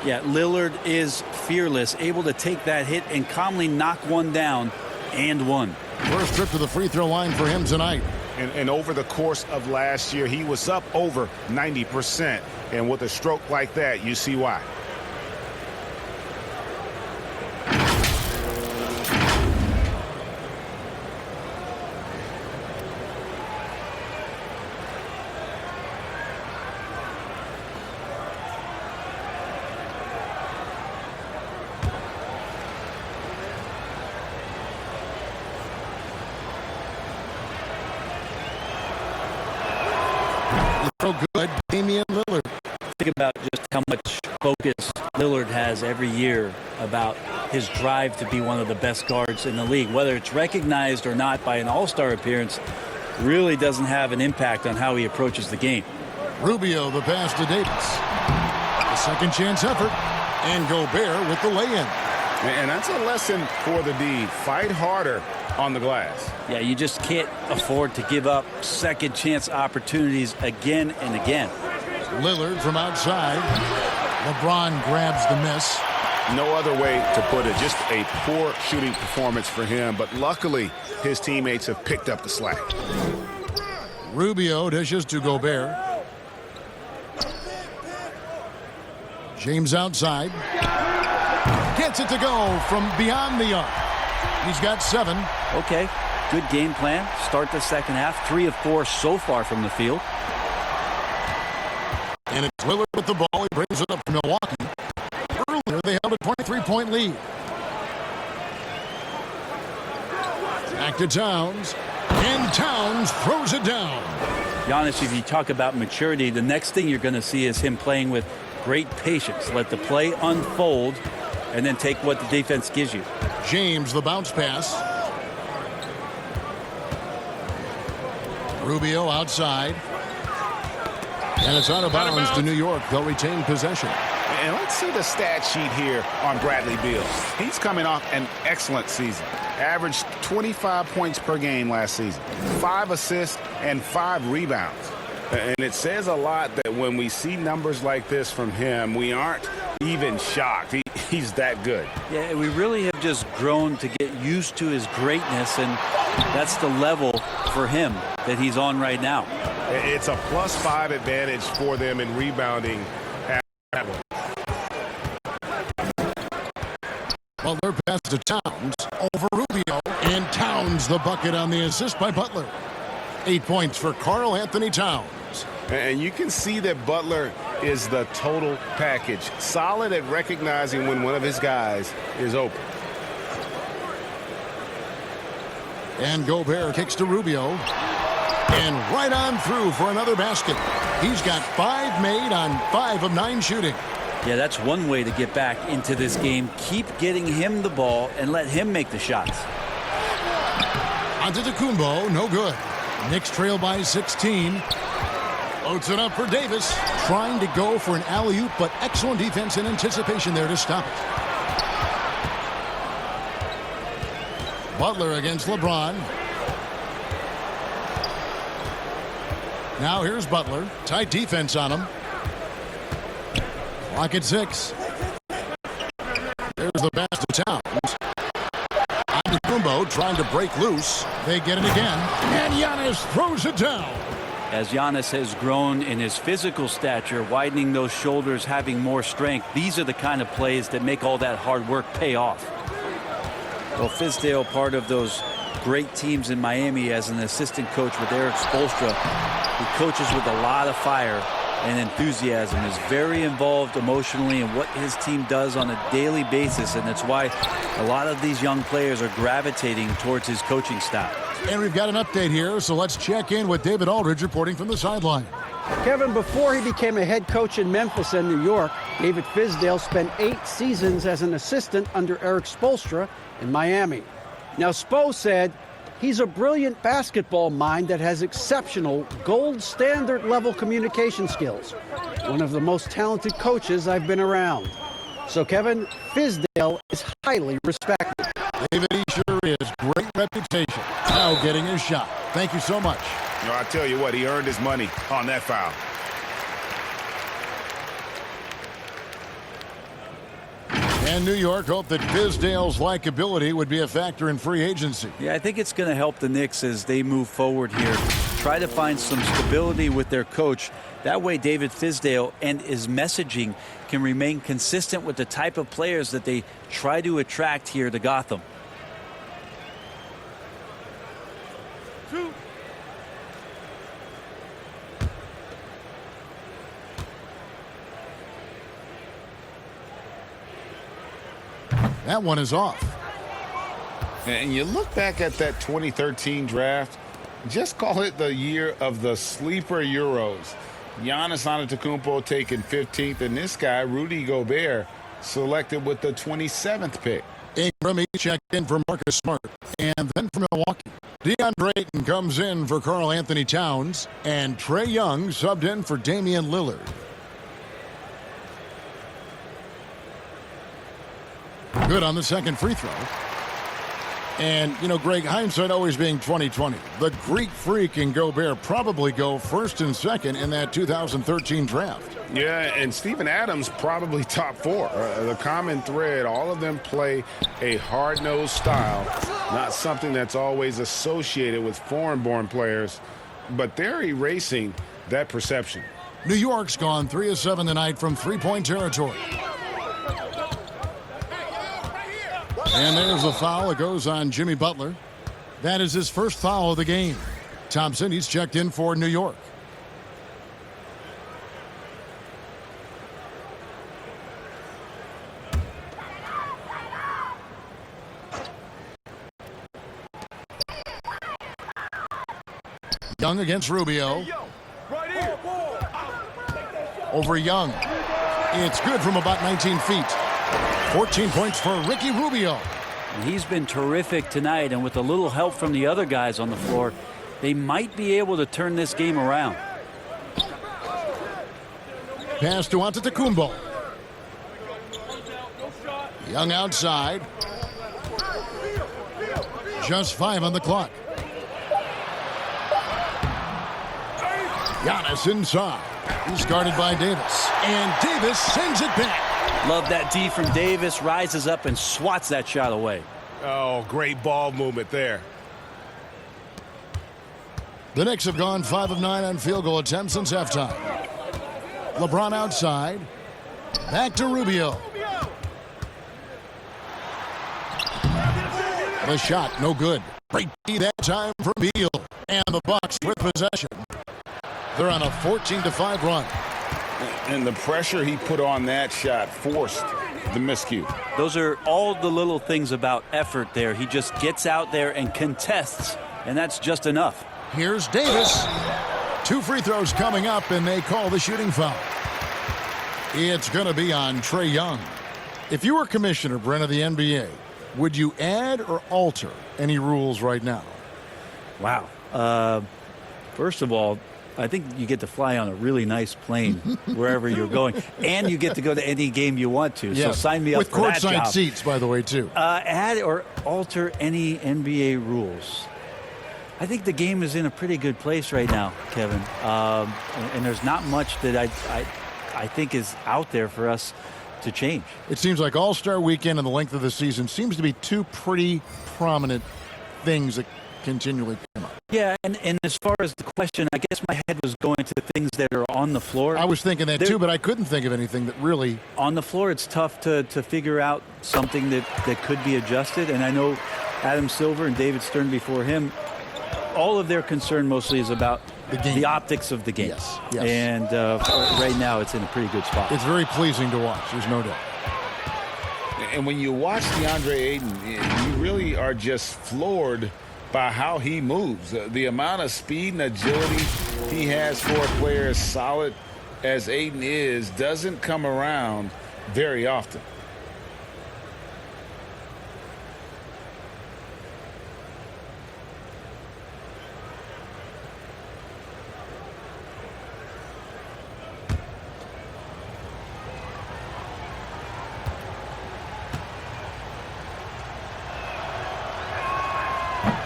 [SPEAKER 8] Yeah, Lillard is fearless, able to take that hit and calmly knock one down and one.
[SPEAKER 1] First trip to the free throw line for him tonight.
[SPEAKER 6] And over the course of last year, he was up over 90%. And with a stroke like that, you see why.
[SPEAKER 1] So good, Damian Lillard.
[SPEAKER 8] Think about just how much focus Lillard has every year about his drive to be one of the best guards in the league. Whether it's recognized or not by an all-star appearance really doesn't have an impact on how he approaches the game.
[SPEAKER 1] Rubio, the pass to Davis. A second chance effort. And Gobert with the lay-in.
[SPEAKER 6] And that's a lesson for the D. Fight harder on the glass.
[SPEAKER 8] Yeah, you just can't afford to give up second chance opportunities again and again.
[SPEAKER 1] Lillard from outside. LeBron grabs the miss.
[SPEAKER 6] No other way to put it. Just a poor shooting performance for him. But luckily, his teammates have picked up the slack.
[SPEAKER 1] Rubio dishes to Gobert. James outside. Gets it to go from beyond the arc. He's got 7.
[SPEAKER 8] Okay, good game plan. Start the second half. 3 of 4 so far from the field.
[SPEAKER 1] And it's Lillard with the ball. He brings it up to Milwaukee. Earlier, they held a 23-point lead. Back to Towns. And Towns throws it down.
[SPEAKER 8] Giannis, if you talk about maturity, the next thing you're going to see is him playing with great patience. Let the play unfold and then take what the defense gives you.
[SPEAKER 1] James, the bounce pass. Rubio outside. And it's out of bounds to New York. They'll retain possession.
[SPEAKER 6] And let's see the stat sheet here on Bradley Beal. He's coming off an excellent season. Averaged 25 points per game last season. 5 assists and 5 rebounds. And it says a lot that when we see numbers like this from him, we aren't even shocked. He's that good.
[SPEAKER 8] Yeah, we really have just grown to get used to his greatness, and that's the level for him that he's on right now.
[SPEAKER 6] It's a +5 advantage for them in rebounding.
[SPEAKER 1] Butler pass to Towns over Rubio, and Towns the bucket on the assist by Butler. 8 points for Karl Anthony Towns.
[SPEAKER 6] And you can see that Butler is the total package. Solid at recognizing when one of his guys is open.
[SPEAKER 1] And Gobert kicks to Rubio. And right on through for another basket. He's got 5 made on 5 of 9 shooting.
[SPEAKER 8] Yeah, that's one way to get back into this game. Keep getting him the ball and let him make the shots.
[SPEAKER 1] Antetokounmpo, no good. Knicks trail by 16. Loads it up for Davis. Trying to go for an alley-oop, but excellent defense and anticipation there to stop it. Butler against LeBron. Now here's Butler. Tight defense on him. Clock at 6. There's the pass to Towns. Antetokounmpo trying to break loose. They get it again. And Giannis throws it down.
[SPEAKER 8] As Giannis has grown in his physical stature, widening those shoulders, having more strength, these are the kind of plays that make all that hard work pay off. Well, Fizdale, part of those great teams in Miami as an assistant coach with Eric Spoelstra, he coaches with a lot of fire and enthusiasm, is very involved emotionally in what his team does on a daily basis, and that's why a lot of these young players are gravitating towards his coaching style.
[SPEAKER 1] And we've got an update here, so let's check in with David Aldridge reporting from the sideline.
[SPEAKER 7] Kevin, before he became a head coach in Memphis and New York, David Fizdale spent 8 seasons as an assistant under Eric Spoelstra in Miami. Now, Spo said he's a brilliant basketball mind that has exceptional gold standard level communication skills. One of the most talented coaches I've been around. So, Kevin, Fizdale is highly respected.
[SPEAKER 1] David, he sure is. Great reputation. Now getting his shot. Thank you so much.
[SPEAKER 9] You know, I tell you what, he earned his money on that foul.
[SPEAKER 1] And New York hoped that Fizdale's likability would be a factor in free agency.
[SPEAKER 8] Yeah, I think it's going to help the Knicks as they move forward here. Try to find some stability with their coach. That way David Fizdale and his messaging can remain consistent with the type of players that they try to attract here to Gotham.
[SPEAKER 1] That one is off.
[SPEAKER 9] And you look back at that 2013 draft, just call it the year of the sleeper Euros. Giannis Antetokounmpo taken 15th, and this guy, Rudy Gobert, selected with the 27th pick.
[SPEAKER 1] Ingram checked in for Marcus Smart. And then from Milwaukee, DeAndre Ayton comes in for Karl Anthony Towns. And Trae Young subbed in for Damian Lillard. Good on the second free throw. And, you know, Greg, hindsight always being 20/20. The Greek Freak and Gobert probably go first and second in that 2013 draft.
[SPEAKER 9] Yeah, and Steven Adams probably top four. The common thread, all of them play a hard-nosed style, not something that's always associated with foreign-born players, but they're erasing that perception.
[SPEAKER 1] New York's gone 3 of 7 tonight from three-point territory. And there's a foul. It goes on Jimmy Butler. That is his first foul of the game. Thompson, he's checked in for New York. Young against Rubio. Over Young. It's good from about 19 feet. 14 points for Ricky Rubio.
[SPEAKER 8] He's been terrific tonight, and with a little help from the other guys on the floor, they might be able to turn this game around.
[SPEAKER 1] Pass to Antetokounmpo. Young outside. Just 5 on the clock. Giannis inside. He's guarded by Davis. And Davis sends it back.
[SPEAKER 8] Love that D from Davis. Rises up and swats that shot away.
[SPEAKER 9] Oh, great ball movement there.
[SPEAKER 1] The Knicks have gone 5 of 9 on field goal attempts since halftime. LeBron outside. Back to Rubio. The shot, no good. Great D that time for Beal. And the Bucks with possession. They're on a 14-5 run.
[SPEAKER 9] And the pressure he put on that shot forced the miscue.
[SPEAKER 8] Those are all the little things about effort there. He just gets out there and contests, and that's just enough.
[SPEAKER 1] Here's Davis. 2 free throws coming up, and they call the shooting foul. It's going to be on Trae Young. If you were commissioner, Brent, of the NBA, would you add or alter any rules right now?
[SPEAKER 8] Wow. First of all, I think you get to fly on a really nice plane wherever you're going, and you get to go to any game you want to.
[SPEAKER 1] Yes.
[SPEAKER 8] So sign me up
[SPEAKER 1] with
[SPEAKER 8] for that job.
[SPEAKER 1] With courtside seats, by the way, too.
[SPEAKER 8] Add or alter any NBA rules. I think the game is in a pretty good place right now, Kevin. And there's not much that I think is out there for us to change.
[SPEAKER 1] It seems like All-Star Weekend and the length of the season seems to be 2 pretty prominent things that continually come up.
[SPEAKER 8] Yeah, and as far as the question, I guess my head was going to the things that are on the floor.
[SPEAKER 1] I was thinking that too, but I couldn't think of anything that really...
[SPEAKER 8] On the floor, it's tough to figure out something that could be adjusted, and I know Adam Silver and David Stern before him, all of their concern mostly is about
[SPEAKER 1] the game,
[SPEAKER 8] the optics of the game.
[SPEAKER 1] Yes.
[SPEAKER 8] And right now, it's in a pretty good spot.
[SPEAKER 1] It's very pleasing to watch, there's no doubt.
[SPEAKER 9] And when you watch DeAndre Ayton, you really are just floored by how he moves. The amount of speed and agility he has for a player as solid as Ayton is doesn't come around very often.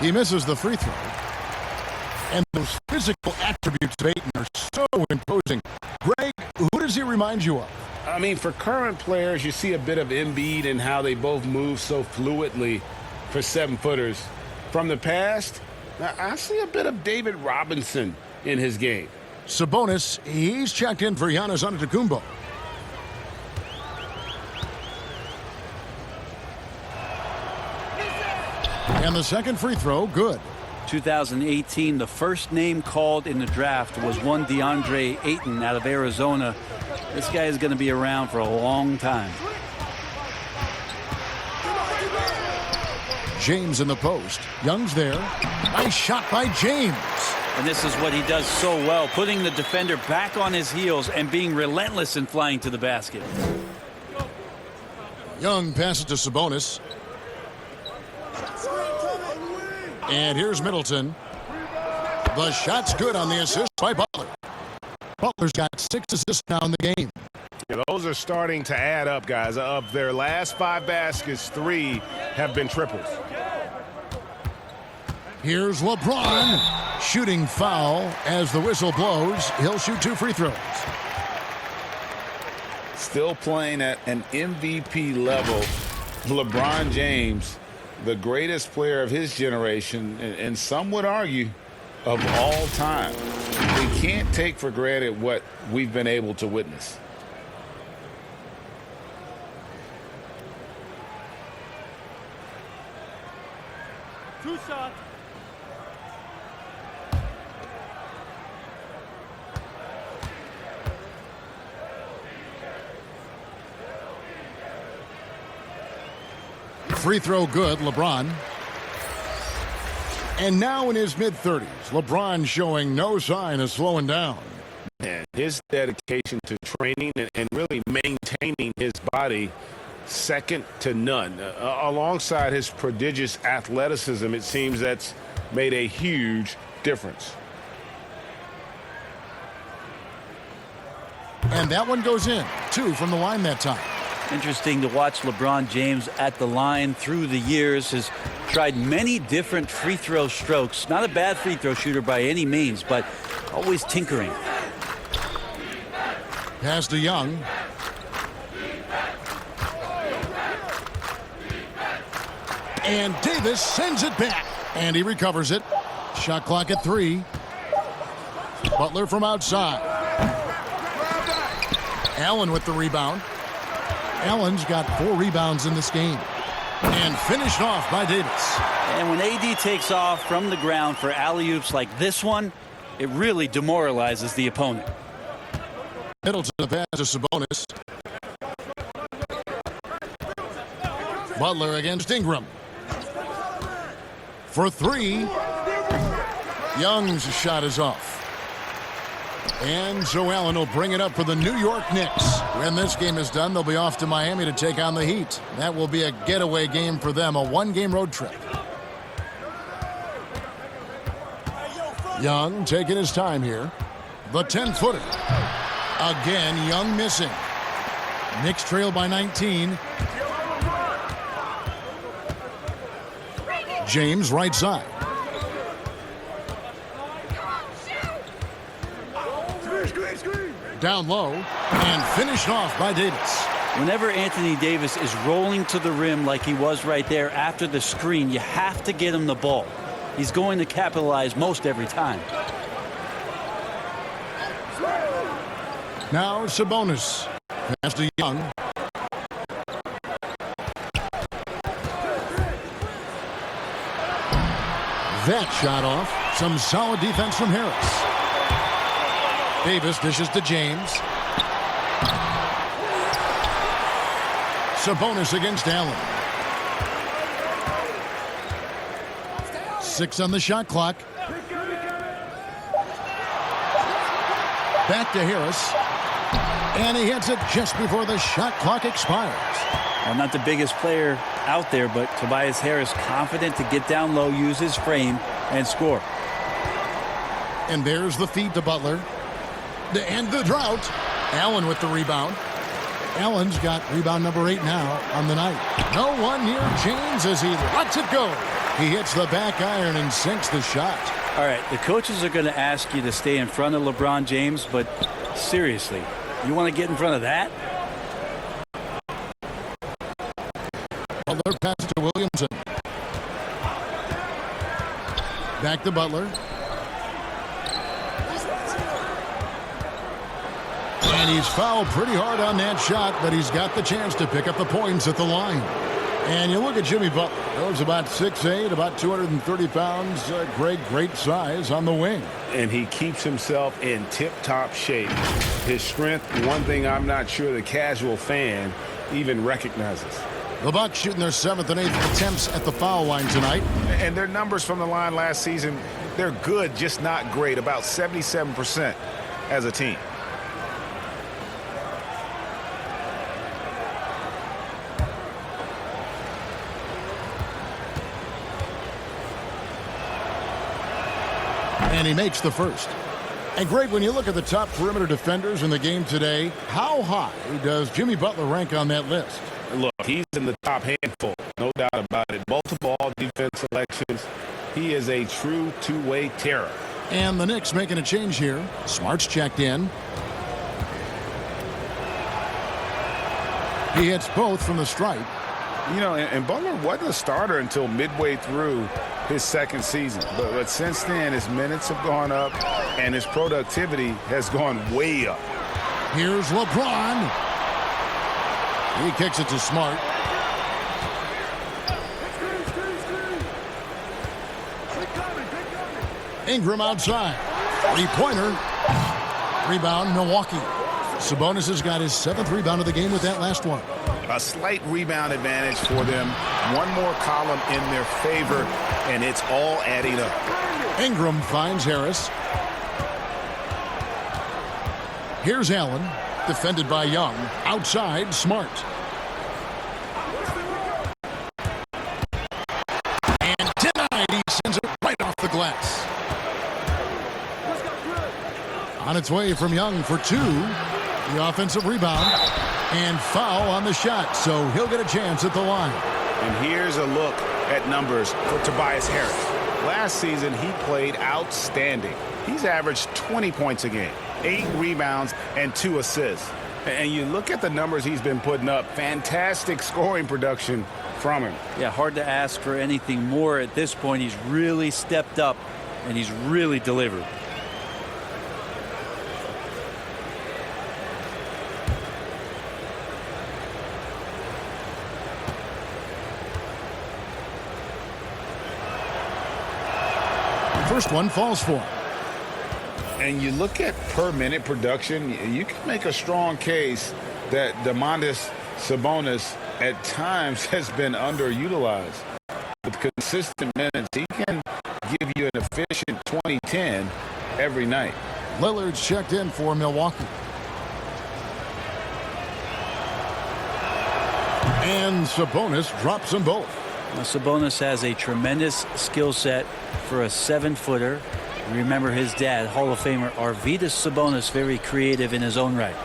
[SPEAKER 1] He misses the free throw. And those physical attributes of Ayton are so imposing. Greg, who does he remind you of?
[SPEAKER 9] I mean, for current players, you see a bit of Embiid and how they both move so fluidly for 7-footers. From the past, I see a bit of David Robinson in his game.
[SPEAKER 1] Sabonis, he's checked in for Giannis Antetokounmpo. And the second free throw, good.
[SPEAKER 8] 2018, the first name called in the draft was one DeAndre Ayton out of Arizona. This guy is going to be around for a long time.
[SPEAKER 1] James in the post. Young's there. Nice shot by James.
[SPEAKER 8] And this is what he does so well, putting the defender back on his heels and being relentless in flying to the basket.
[SPEAKER 1] Young passes to Sabonis. And here's Middleton. The shot's good on the assist by Butler. Butler's got 6 assists now in the game.
[SPEAKER 9] Yeah, those are starting to add up, guys. Of their last 5 baskets, 3 have been triples.
[SPEAKER 1] Here's LeBron. Shooting foul as the whistle blows. He'll shoot 2 free throws.
[SPEAKER 6] Still playing at an MVP level. LeBron James, the greatest player of his generation, and some would argue of all time. We can't take for granted what we've been able to witness.
[SPEAKER 12] Two shots.
[SPEAKER 1] Free throw good, LeBron. And now in his mid-30s, LeBron showing no sign of slowing down.
[SPEAKER 9] And his dedication to training and really maintaining his body, second to none. Alongside his prodigious athleticism, it seems that's made a huge difference.
[SPEAKER 1] And that one goes in. 2 from the line that time.
[SPEAKER 8] Interesting to watch LeBron James at the line through the years. Has tried many different free throw strokes. Not a bad free throw shooter by any means, but always tinkering.
[SPEAKER 1] Pass to Young. And Davis sends it back. And he recovers it. Shot clock at 3. Butler from outside. Allen with the rebound. Allen's got 4 rebounds in this game. And finished off by Davis.
[SPEAKER 8] And when AD takes off from the ground for alley-oops like this one, it really demoralizes the opponent.
[SPEAKER 1] Middleton the pass to Sabonis. Butler against Ingram. For 3. Young's shot is off. And so Allen will bring it up for the New York Knicks. When this game is done, they'll be off to Miami to take on the Heat. That will be a getaway game for them, a 1-game road trip. Young taking his time here. The 10-footer. Again, Young missing. Knicks trail by 19. James right side. Down low and finished off by Davis.
[SPEAKER 8] Whenever Anthony Davis is rolling to the rim like he was right there after the screen, you have to get him the ball. He's going to capitalize most every time.
[SPEAKER 1] Now Sabonis. Pass to Young. That shot off. Some solid defense from Harris. Davis dishes to James. Sabonis against Allen. 6 on the shot clock. Back to Harris. And he hits it just before the shot clock expires.
[SPEAKER 8] Well, not the biggest player out there, but Tobias Harris confident to get down low, use his frame, and score.
[SPEAKER 1] And there's the feed to Butler. To end the drought. Allen with the rebound. Allen's got rebound number 8 now on the night. No one near James as he lets it go. He hits the back iron and sinks the shot.
[SPEAKER 8] All right, the coaches are going to ask you to stay in front of LeBron James, but seriously, you want to get in front of that?
[SPEAKER 1] Butler pass to Williamson. Back to Butler. And he's fouled pretty hard on that shot, but he's got the chance to pick up the points at the line. And you look at Jimmy Butler. He's about 6'8", about 230 pounds. Great size on the wing.
[SPEAKER 9] And he keeps himself in tip-top shape. His strength, one thing I'm not sure the casual fan even recognizes.
[SPEAKER 1] The Bucks shooting their 7th and 8th attempts at the foul line tonight.
[SPEAKER 6] And their numbers from the line last season, they're good, just not great. About 77% as a team.
[SPEAKER 1] And he makes the first. And Greg, when you look at the top perimeter defenders in the game today, how high does Jimmy Butler rank on that list?
[SPEAKER 9] Look, he's in the top handful, no doubt about it. Multiple all-defense selections. He is a true two-way terror.
[SPEAKER 1] And the Knicks making a change here. Smart's checked in. He hits both from the stripe.
[SPEAKER 6] You know, and Butler wasn't a starter until midway through his second season. But since then, his minutes have gone up, and his productivity has gone way up.
[SPEAKER 1] Here's LeBron. He kicks it to Smart. Ingram outside. Three-pointer. Rebound, Milwaukee. Sabonis has got his 7th rebound of the game with that last one.
[SPEAKER 6] A slight rebound advantage for them. One more column in their favor, and it's all adding up.
[SPEAKER 1] Ingram finds Harris. Here's Allen, defended by Young. Outside, Smart. And denied. He sends it right off the glass. On its way from Young for 2. The offensive rebound. And foul on the shot, so he'll get a chance at the line.
[SPEAKER 6] And here's a look at numbers for Tobias Harris. Last season, he played outstanding. He's averaged 20 points a game, 8 rebounds, and 2 assists. And you look at the numbers he's been putting up, fantastic scoring production from him.
[SPEAKER 8] Yeah, hard to ask for anything more at this point. He's really stepped up, and he's really delivered.
[SPEAKER 1] First one falls for him.
[SPEAKER 6] And you look at per minute production, you can make a strong case that Domantas Sabonis at times has been underutilized. With consistent minutes, he can give you an efficient 20-10 every night.
[SPEAKER 1] Lillard's checked in for Milwaukee. And Sabonis drops them both.
[SPEAKER 8] Now, Sabonis has a tremendous skill set for a 7-footer. Remember his dad, Hall of Famer Arvydas Sabonis, very creative in his own right.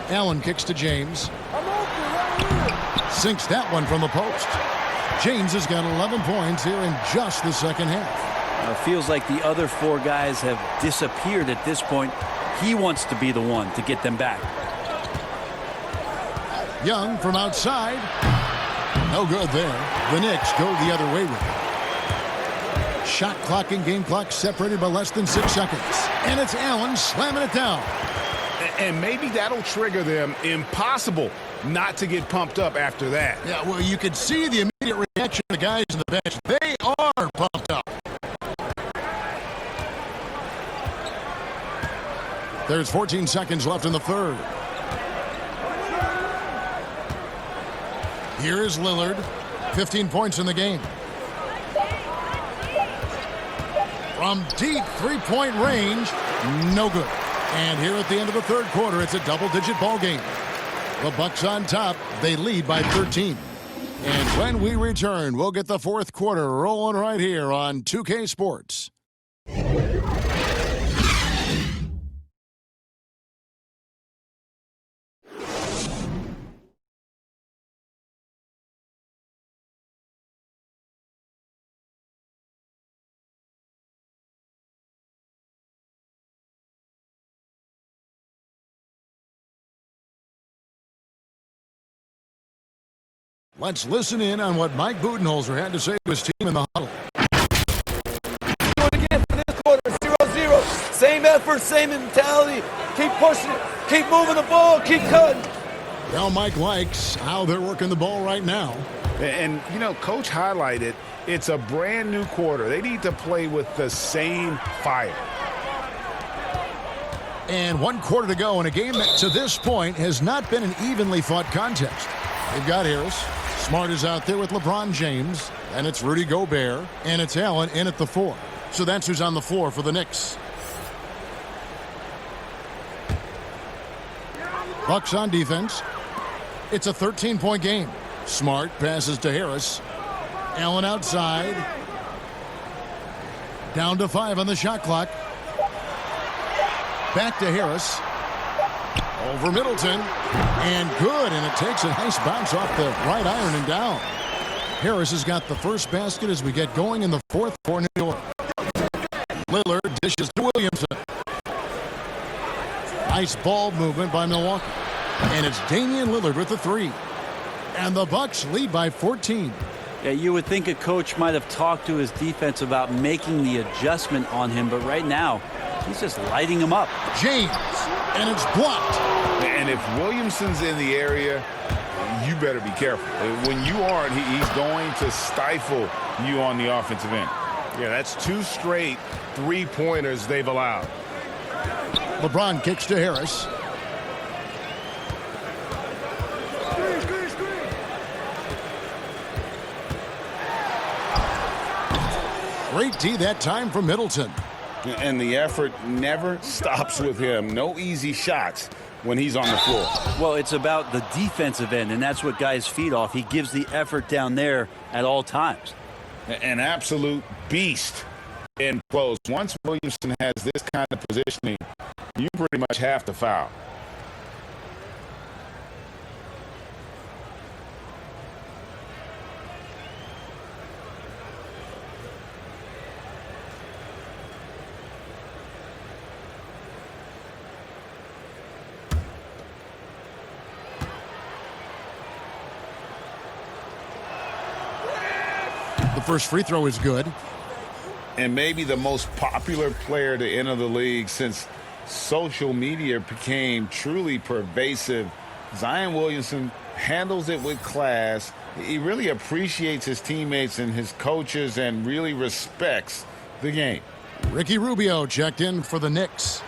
[SPEAKER 1] Allen kicks to James. Sinks that one from the post. James has got 11 points here in just the second half.
[SPEAKER 8] It feels like the other 4 guys have disappeared at this point. He wants to be the one to get them back.
[SPEAKER 1] Young from outside. No good there. The Knicks go the other way with it. Shot clock and game clock separated by less than 6 seconds. And it's Allen slamming it down.
[SPEAKER 6] And maybe that'll trigger them. Impossible not to get pumped up after that.
[SPEAKER 1] Yeah, well, you could see the immediate reaction of the guys on the bench. They are pumped up. There's 14 seconds left in the third. Here is Lillard. 15 points in the game. From deep three-point range, no good. And here at the end of the third quarter, it's a double-digit ball game. The Bucks on top. They lead by 13. And when we return, we'll get the fourth quarter rolling right here on 2K Sports. Let's listen in on what Mike Budenholzer had to say to his team in the huddle.
[SPEAKER 13] Do it again for this quarter, 0-0. Same effort, same mentality. Keep pushing it. Keep moving the ball. Keep cutting.
[SPEAKER 1] Well, Mike likes how they're working the ball right now.
[SPEAKER 6] And, you know, Coach highlighted it's a brand new quarter. They need to play with the same fire.
[SPEAKER 1] And 1 quarter to go in a game that to this point has not been an evenly fought contest. They've got Harris. Smart is out there with LeBron James. And it's Rudy Gobert. And it's Allen in at the 4. So that's who's on the floor for the Knicks. Bucks on defense. It's a 13-point game. Smart passes to Harris. Allen outside. Down to 5 on the shot clock. Back to Harris. Over Middleton. And good. And it takes a nice bounce off the right iron and down. Harris has got the first basket as we get going in the 4th for New York. Lillard dishes to Williamson. Nice ball movement by Milwaukee. And it's Damian Lillard with the 3. And the Bucks lead by 14.
[SPEAKER 8] Yeah, you would think a coach might have talked to his defense about making the adjustment on him, but right now, he's just lighting him up.
[SPEAKER 1] James, and it's blocked.
[SPEAKER 6] And if Williamson's in the area, you better be careful. When you aren't, he's going to stifle you on the offensive end.
[SPEAKER 9] Yeah, that's 2 straight 3-pointers they've allowed.
[SPEAKER 1] LeBron kicks to Harris. Great D that time from Middleton.
[SPEAKER 6] And the effort never stops with him. No easy shots when he's on the floor.
[SPEAKER 8] Well, it's about the defensive end, and that's what guys feed off. He gives the effort down there at all times.
[SPEAKER 6] An absolute beast in close. Once Williamson has this kind of positioning, you pretty much have to foul.
[SPEAKER 1] The first free throw is good.
[SPEAKER 6] And maybe the most popular player to enter the league since social media became truly pervasive. Zion Williamson handles it with class. He really appreciates his teammates and his coaches and really respects the game.
[SPEAKER 1] Ricky Rubio checked in for the Knicks.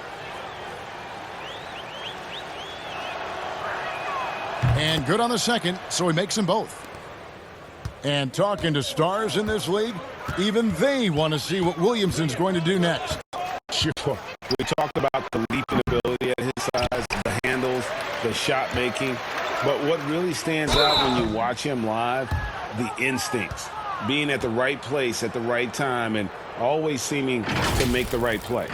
[SPEAKER 1] And good on the second, so he makes them both. And talking to stars in this league, even they want to see what Williamson's going to do next.
[SPEAKER 6] Sure. We talked about the leaping ability at his size, the handles, the shot making. But what really stands out when you watch him live, the instincts. Being at the right place at the right time and always seeming to make the right play.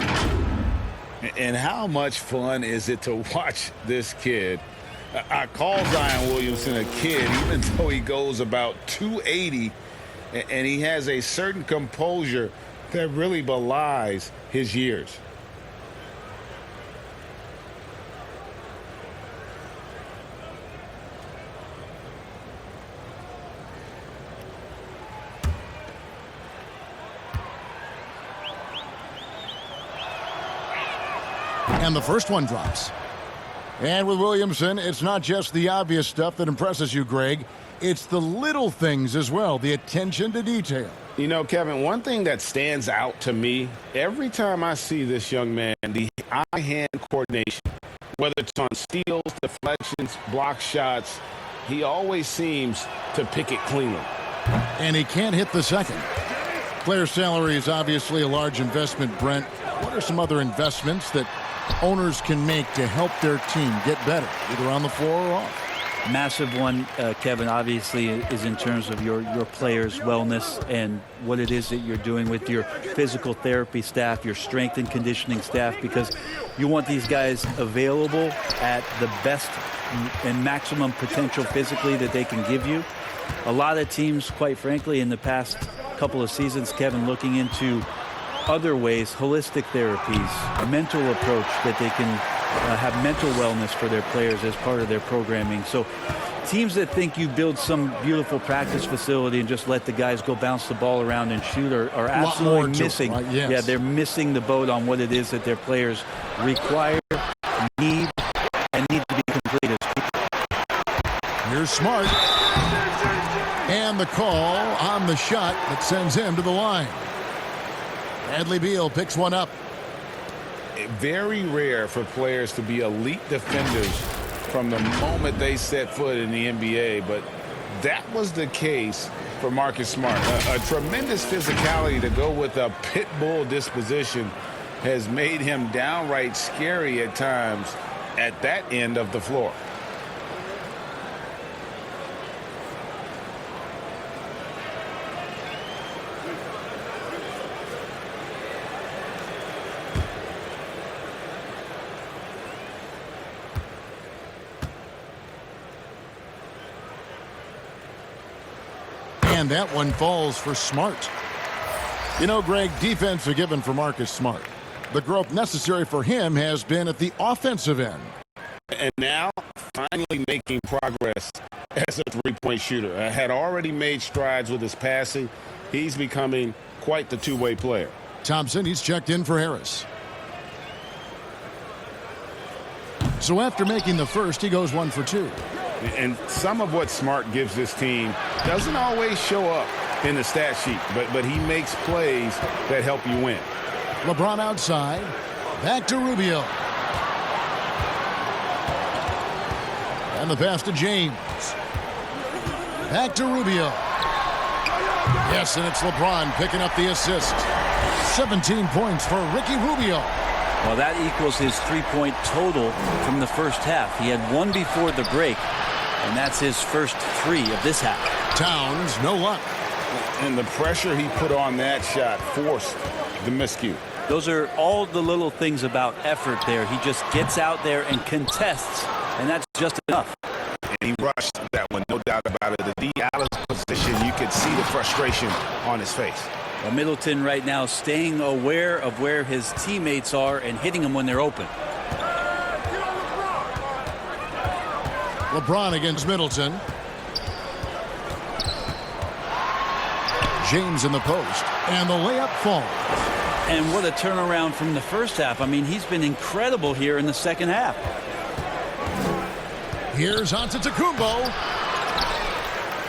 [SPEAKER 6] And how much fun is it to watch this kid? I call Zion Williamson a kid, even though he goes about 280, and he has a certain composure that really belies his years.
[SPEAKER 1] And the first one drops. And with Williamson, it's not just the obvious stuff that impresses you, Greg. It's the little things as well, the attention to detail.
[SPEAKER 6] You know, Kevin, one thing that stands out to me, every time I see this young man, the eye-hand coordination, whether it's on steals, deflections, block shots, he always seems to pick it cleanly.
[SPEAKER 1] And he can't hit the second. Player salary is obviously a large investment, Brent. What are some other investments that owners can make to help their team get better, either on the floor or off?
[SPEAKER 8] Massive one, Kevin, obviously, is in terms of your players' wellness and what it is that you're doing with your physical therapy staff, your strength and conditioning staff, because you want these guys available at the best and maximum potential physically that they can give you. A lot of teams, quite frankly, in the past couple of seasons, Kevin, looking into other ways, holistic therapies, a mental approach that they can have mental wellness for their players as part of their programming. So teams that think you build some beautiful practice facility and just let the guys go bounce the ball around and shoot are absolutely missing.
[SPEAKER 1] Right? Yes.
[SPEAKER 8] Yeah, they're missing the boat on what it is that their players require, need to be completed.
[SPEAKER 1] Here's Smart. And the call on the shot that sends him to the line. Bradley Beal picks one up.
[SPEAKER 9] Very rare for players to be elite defenders from the moment they set foot in the NBA, but that was the case for Marcus Smart. A tremendous physicality to go with a pit bull disposition has made him downright scary at times at that end of the floor.
[SPEAKER 1] And that one falls for Smart. You know, Greg, defense a given for Marcus Smart. The growth necessary for him has been at the offensive end.
[SPEAKER 9] And now, finally making progress as a three-point shooter. Had already made strides with his passing. He's becoming quite the two-way player.
[SPEAKER 1] Thompson, he's checked in for Harris. So after making the first, he goes 1 for 2.
[SPEAKER 9] And some of what Smart gives this team doesn't always show up in the stat sheet, but he makes plays that help you win.
[SPEAKER 1] LeBron outside. Back to Rubio. And the pass to James. Back to Rubio. Yes, and it's LeBron picking up the assist. 17 points for Ricky Rubio.
[SPEAKER 8] Well, that equals his three-point total from the first half. He had one before the break, and that's his first 3 of this half.
[SPEAKER 1] Towns, no luck.
[SPEAKER 9] And the pressure he put on that shot forced the miscue.
[SPEAKER 8] Those are all the little things about effort there. He just gets out there and contests, and that's just enough.
[SPEAKER 9] And he rushed that one, no doubt about it. The D out of position, you could see the frustration on his face.
[SPEAKER 8] Well, Middleton right now staying aware of where his teammates are and hitting them when they're open.
[SPEAKER 1] LeBron against Middleton. James in the post, and the layup falls.
[SPEAKER 8] And what a turnaround from the first half. I mean, he's been incredible here in the second half.
[SPEAKER 1] Here's Antetokounmpo.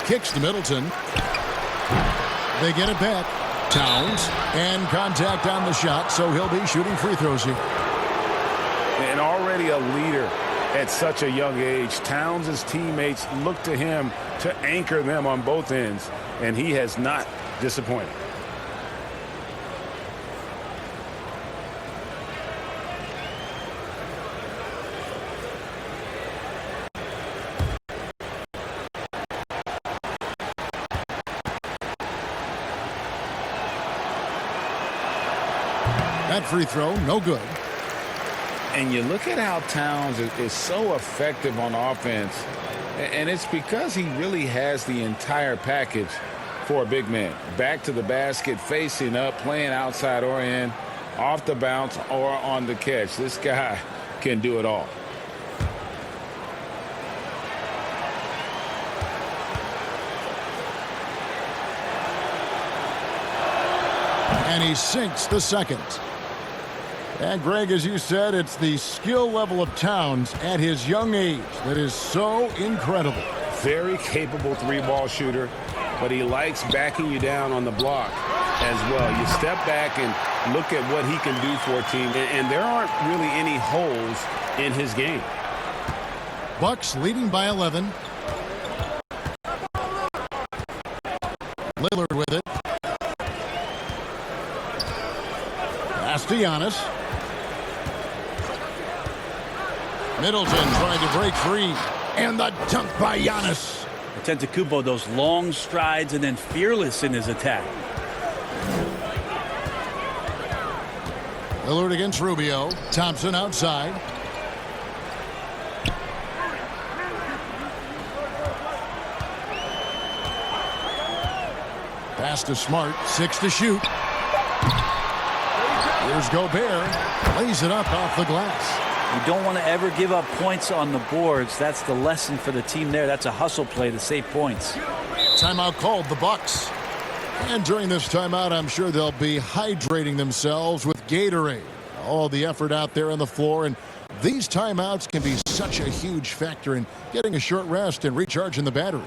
[SPEAKER 1] Kicks to Middleton. They get it back. Towns, and contact on the shot, so he'll be shooting free throws here.
[SPEAKER 9] And already a leader at such a young age. Towns' teammates look to him to anchor them on both ends, and he has not disappointed.
[SPEAKER 1] That free throw, no good.
[SPEAKER 9] And you look at how Towns is so effective on offense, and it's because he really has the entire package for a big man. Back to the basket, facing up, playing outside or in, off the bounce or on the catch. This guy can do it all.
[SPEAKER 1] And he sinks the second. And Greg, as you said, it's the skill level of Towns at his young age that is so incredible.
[SPEAKER 9] Very capable three-ball shooter, but he likes backing you down on the block as well. You step back and look at what he can do for a team, and there aren't really any holes in his game.
[SPEAKER 1] Bucks leading by 11. Lillard with it. Pass to Giannis. Middleton trying to break free. And the dunk by Giannis.
[SPEAKER 8] Antetokounmpo, those long strides and then fearless in his attack.
[SPEAKER 1] Lillard against Rubio. Thompson outside. Pass to Smart. 6 to shoot. Here's Gobert. Lays it up off the glass.
[SPEAKER 8] You don't want to ever give up points on the boards. That's the lesson for the team there. That's a hustle play to save points.
[SPEAKER 1] Timeout called, the Bucks. And during this timeout, I'm sure they'll be hydrating themselves with Gatorade. All the effort out there on the floor, and these timeouts can be such a huge factor in getting a short rest and recharging the battery.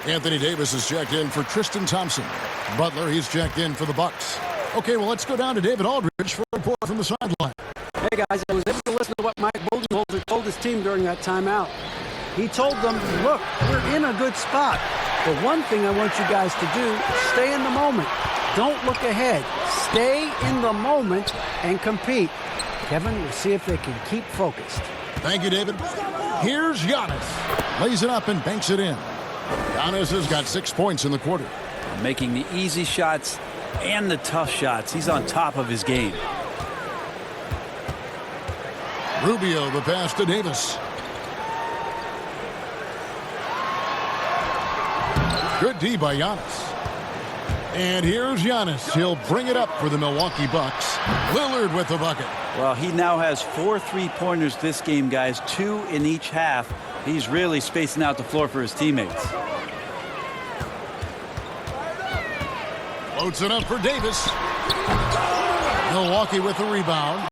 [SPEAKER 1] Anthony Davis is checked in for Tristan Thompson. Butler, he's checked in for the Bucks. Okay, well, let's go down to David Aldridge for a report from the sideline.
[SPEAKER 7] Hey, guys, I was able to listen to what Mike Budenholzer told his team during that timeout. He told them, look, we're in a good spot. The one thing I want you guys to do, stay in the moment. Don't look ahead. Stay in the moment and compete. Kevin, we'll see if they can keep focused.
[SPEAKER 1] Thank you, David. Here's Giannis. Lays it up and banks it in. Giannis has got 6 points in the quarter.
[SPEAKER 8] Making the easy shots and the tough shots. He's on top of his game.
[SPEAKER 1] Rubio, the pass to Davis. Good D by Giannis. And here's Giannis. He'll bring it up for the Milwaukee Bucks. Lillard with the bucket.
[SPEAKER 8] Well, he now has 4 3-pointers this game, guys. 2 in each half. He's really spacing out the floor for his teammates.
[SPEAKER 1] Loads it up for Davis. Milwaukee with the rebound.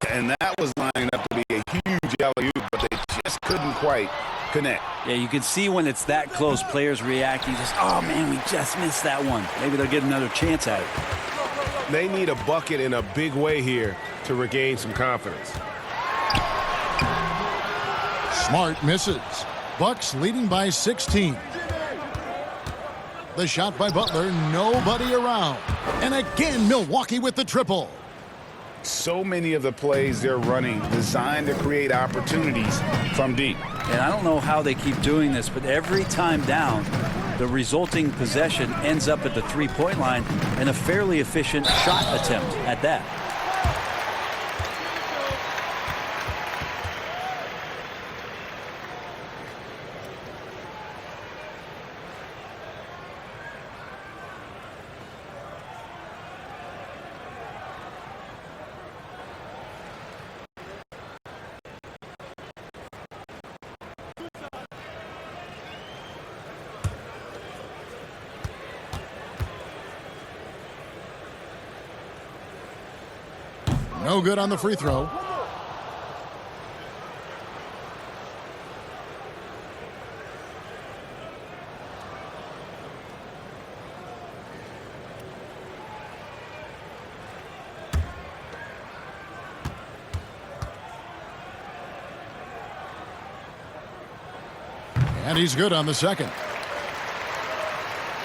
[SPEAKER 6] And that was lining up to be a huge alley-oop, but they just couldn't quite connect.
[SPEAKER 8] Yeah, you can see when it's that close, players reacting just, oh, man, we just missed that one. Maybe they'll get another chance at it.
[SPEAKER 9] They need a bucket in a big way here to regain some confidence.
[SPEAKER 1] Smart misses. Bucks leading by 16. The shot by Butler, nobody around. And again, Milwaukee with the triple.
[SPEAKER 6] So many of the plays they're running designed to create opportunities from deep.
[SPEAKER 8] And I don't know how they keep doing this, but every time down, the resulting possession ends up at the three-point line and a fairly efficient shot attempt at that.
[SPEAKER 1] No good on the free throw. And he's good on the second.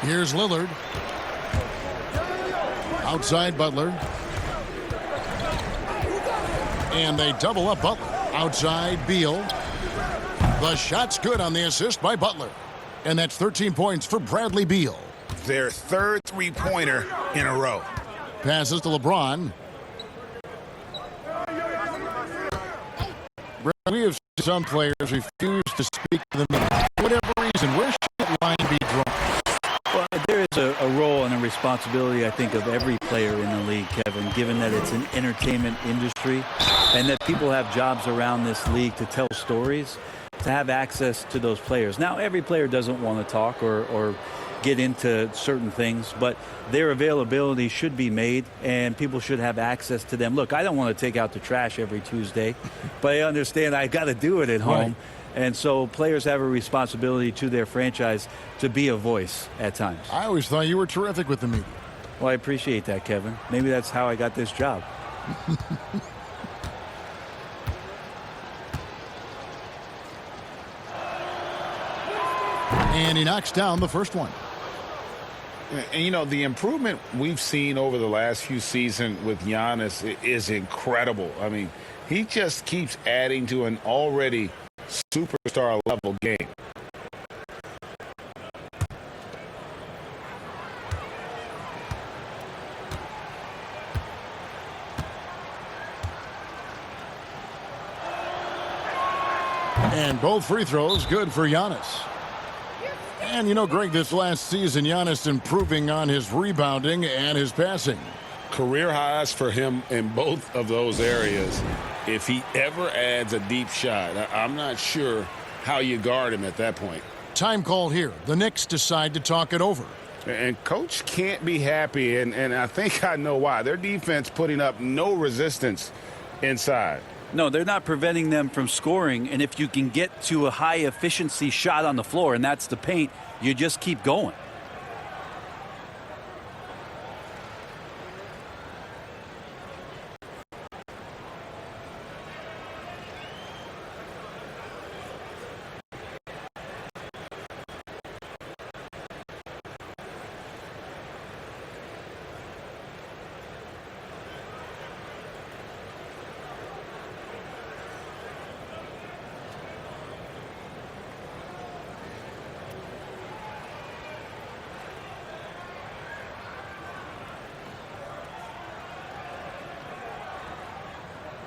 [SPEAKER 1] Here's Lillard. Outside Butler. And they double up Butler. Outside Beal. The shot's good on the assist by Butler. And that's 13 points for Bradley Beal.
[SPEAKER 6] Their third three-pointer in a row.
[SPEAKER 1] Passes to LeBron. We have seen some players refuse to speak to the media. For whatever reason, where should that line be drawn?
[SPEAKER 8] Well, there is a role and a responsibility, I think, of every player in the league, Kevin, given that it's an entertainment industry and that people have jobs around this league to tell stories, to have access to those players. Now, every player doesn't want to talk or get into certain things, but their availability should be made and people should have access to them. Look, I don't want to take out the trash every Tuesday, but I understand I got to do it at home. And so players have a responsibility to their franchise to be a voice at times.
[SPEAKER 1] I always thought you were terrific with the media.
[SPEAKER 8] Well, I appreciate that, Kevin. Maybe that's how I got this job.
[SPEAKER 1] And he knocks down the first one.
[SPEAKER 9] And, you know, the improvement we've seen over the last few seasons with Giannis is incredible. I mean, he just keeps adding to an already superstar level game.
[SPEAKER 1] And both free throws good for Giannis. And, you know, Greg, this last season, Giannis improving on his rebounding and his passing.
[SPEAKER 9] Career highs for him in both of those areas. If he ever adds a deep shot, I'm not sure how you guard him at that point.
[SPEAKER 1] Time call here. The Knicks decide to talk it over.
[SPEAKER 9] And Coach can't be happy, and I think I know why. Their defense putting up no resistance inside.
[SPEAKER 8] No, they're not preventing them from scoring, and if you can get to a high-efficiency shot on the floor, and that's the paint, you just keep going.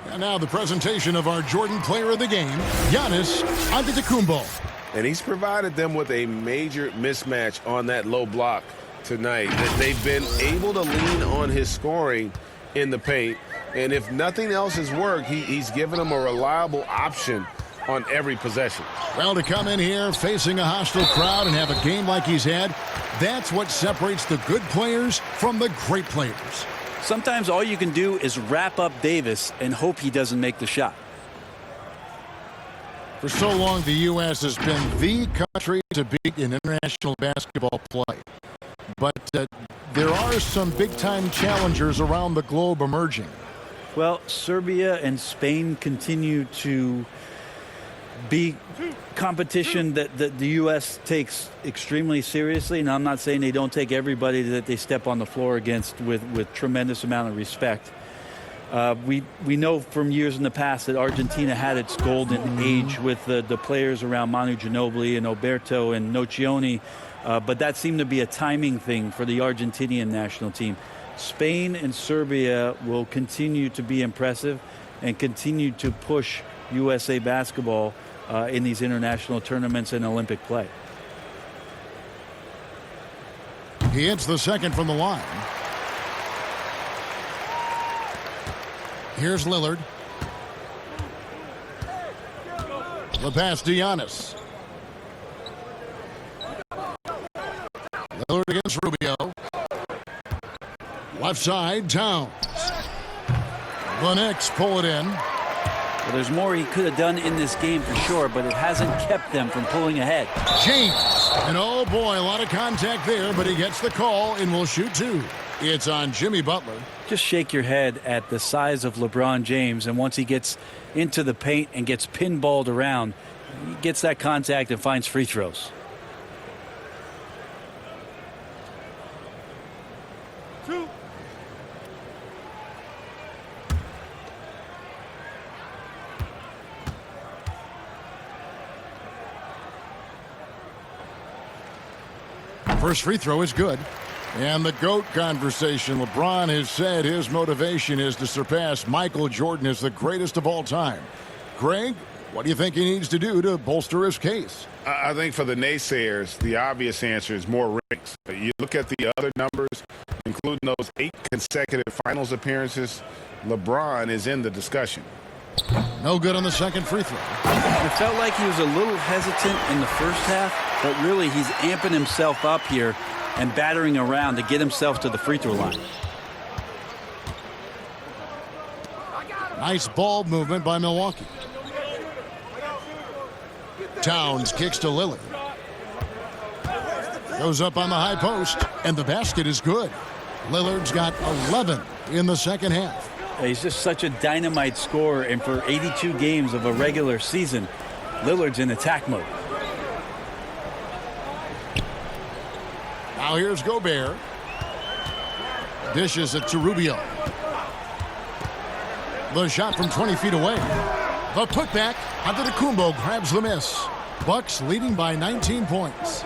[SPEAKER 1] And now the presentation of our Jordan Player of the Game, Giannis Antetokounmpo.
[SPEAKER 9] And he's provided them with a major mismatch on that low block tonight. They've been able to lean on his scoring in the paint. And if nothing else has worked, he's given them a reliable option on every possession.
[SPEAKER 1] Well, to come in here facing a hostile crowd and have a game like he's had, that's what separates the good players from the great players.
[SPEAKER 8] Sometimes all you can do is wrap up Davis and hope he doesn't make the shot.
[SPEAKER 1] For so long, the U.S. has been the country to beat in international basketball play. But there are some big-time challengers around the globe emerging.
[SPEAKER 8] Well, Serbia and Spain continue to be competition that the U.S. takes extremely seriously. And I'm not saying they don't take everybody that they step on the floor against with tremendous amount of respect. We know from years in the past that Argentina had its golden age with the players around Manu Ginobili and Oberto and Nocioni, but that seemed to be a timing thing for the Argentinian national team. Spain and Serbia will continue to be impressive and continue to push USA basketball in these international tournaments and Olympic play.
[SPEAKER 1] He hits the second from the line. Here's Lillard. The pass to Giannis. Lillard against Rubio. Left side, Towns. The Knicks pull it in.
[SPEAKER 8] Well, there's more he could have done in this game for sure, but it hasn't kept them from pulling ahead.
[SPEAKER 1] James. And oh boy, a lot of contact there, but he gets the call and will shoot two. It's on Jimmy Butler.
[SPEAKER 8] Just shake your head at the size of LeBron James, and once he gets into the paint and gets pinballed around, he gets that contact and finds free throws.
[SPEAKER 1] First free throw is good. And the GOAT conversation. LeBron has said his motivation is to surpass Michael Jordan as the greatest of all time. Greg, what do you think he needs to do to bolster his case?
[SPEAKER 9] I think for the naysayers, the obvious answer is more rings. You look at the other numbers, including those 8 consecutive finals appearances, LeBron is in the discussion.
[SPEAKER 1] No good on the second free throw.
[SPEAKER 8] It felt like he was a little hesitant in the first half, but really he's amping himself up here and battering around to get himself to the free throw line.
[SPEAKER 1] Nice ball movement by Milwaukee. Towns kicks to Lillard. Goes up on the high post, and the basket is good. Lillard's got 11 in the second half.
[SPEAKER 8] He's just such a dynamite scorer, and for 82 games of a regular season, Lillard's in attack mode.
[SPEAKER 1] Now here's Gobert. Dishes it to Rubio. The shot from 20 feet away. The putback. Antetokounmpo grabs the miss. Bucks leading by 19 points.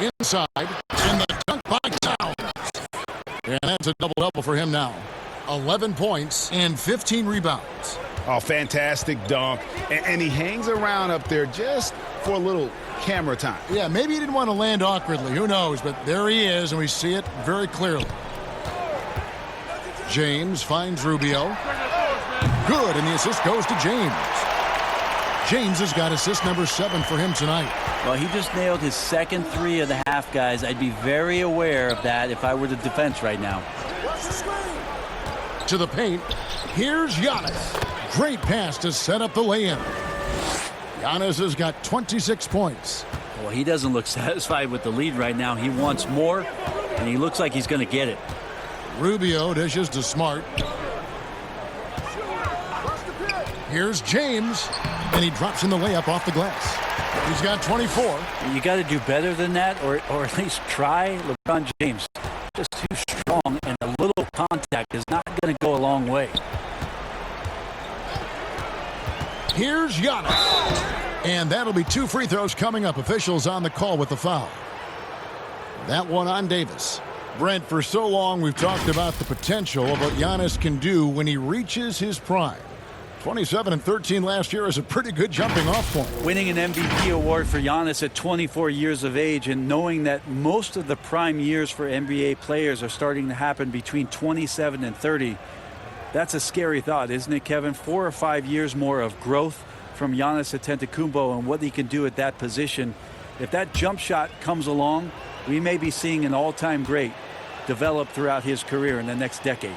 [SPEAKER 1] Inside, and the dunk by Towns. And that's a double-double for him now. 11 points and 15 rebounds.
[SPEAKER 6] Oh, fantastic dunk. And he hangs around up there just for a little camera time.
[SPEAKER 1] Yeah, maybe he didn't want to land awkwardly. Who knows? But there he is, and we see it very clearly. James finds Rubio. Good, and the assist goes to James. James has got assist number 7 for him tonight.
[SPEAKER 8] Well, he just nailed his second 3 of the half, guys. I'd be very aware of that if I were the defense right now.
[SPEAKER 1] To the paint. Here's Giannis. Great pass to set up the lay-in. Giannis has got 26 points.
[SPEAKER 8] Well, he doesn't look satisfied with the lead right now. He wants more, and he looks like he's going to get it.
[SPEAKER 1] Rubio dishes to Smart. Here's James, and he drops in the layup off the glass. He's got 24.
[SPEAKER 8] You got to do better than that, or at least try. LeBron James, just too strong, and a little contact is not going to go a long way.
[SPEAKER 1] Here's Giannis. And that'll be 2 free throws coming up. Officials on the call with the foul. That one on Davis. Brent, for so long we've talked about the potential of what Giannis can do when he reaches his prime. 27 and 13 last year is a pretty good jumping off point.
[SPEAKER 8] Winning an MVP award for Giannis at 24 years of age, and knowing that most of the prime years for NBA players are starting to happen between 27 and 30. That's a scary thought, isn't it, Kevin? 4 or 5 years more of growth from Giannis Antetokounmpo and what he can do at that position. If that jump shot comes along, we may be seeing an all-time great develop throughout his career in the next decade.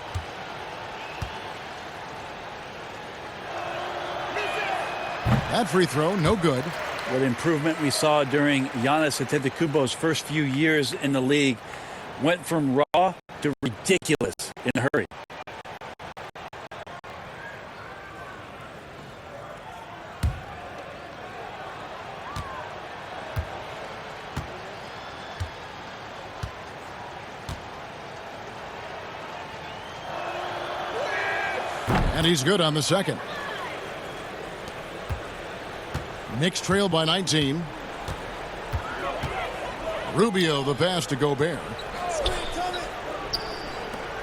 [SPEAKER 1] That free throw, no good.
[SPEAKER 8] What improvement we saw during Giannis Antetokounmpo's first few years in the league. Went from raw to ridiculous in a hurry.
[SPEAKER 1] And he's good on the second. Knicks trail by 19. Rubio the pass to Gobert.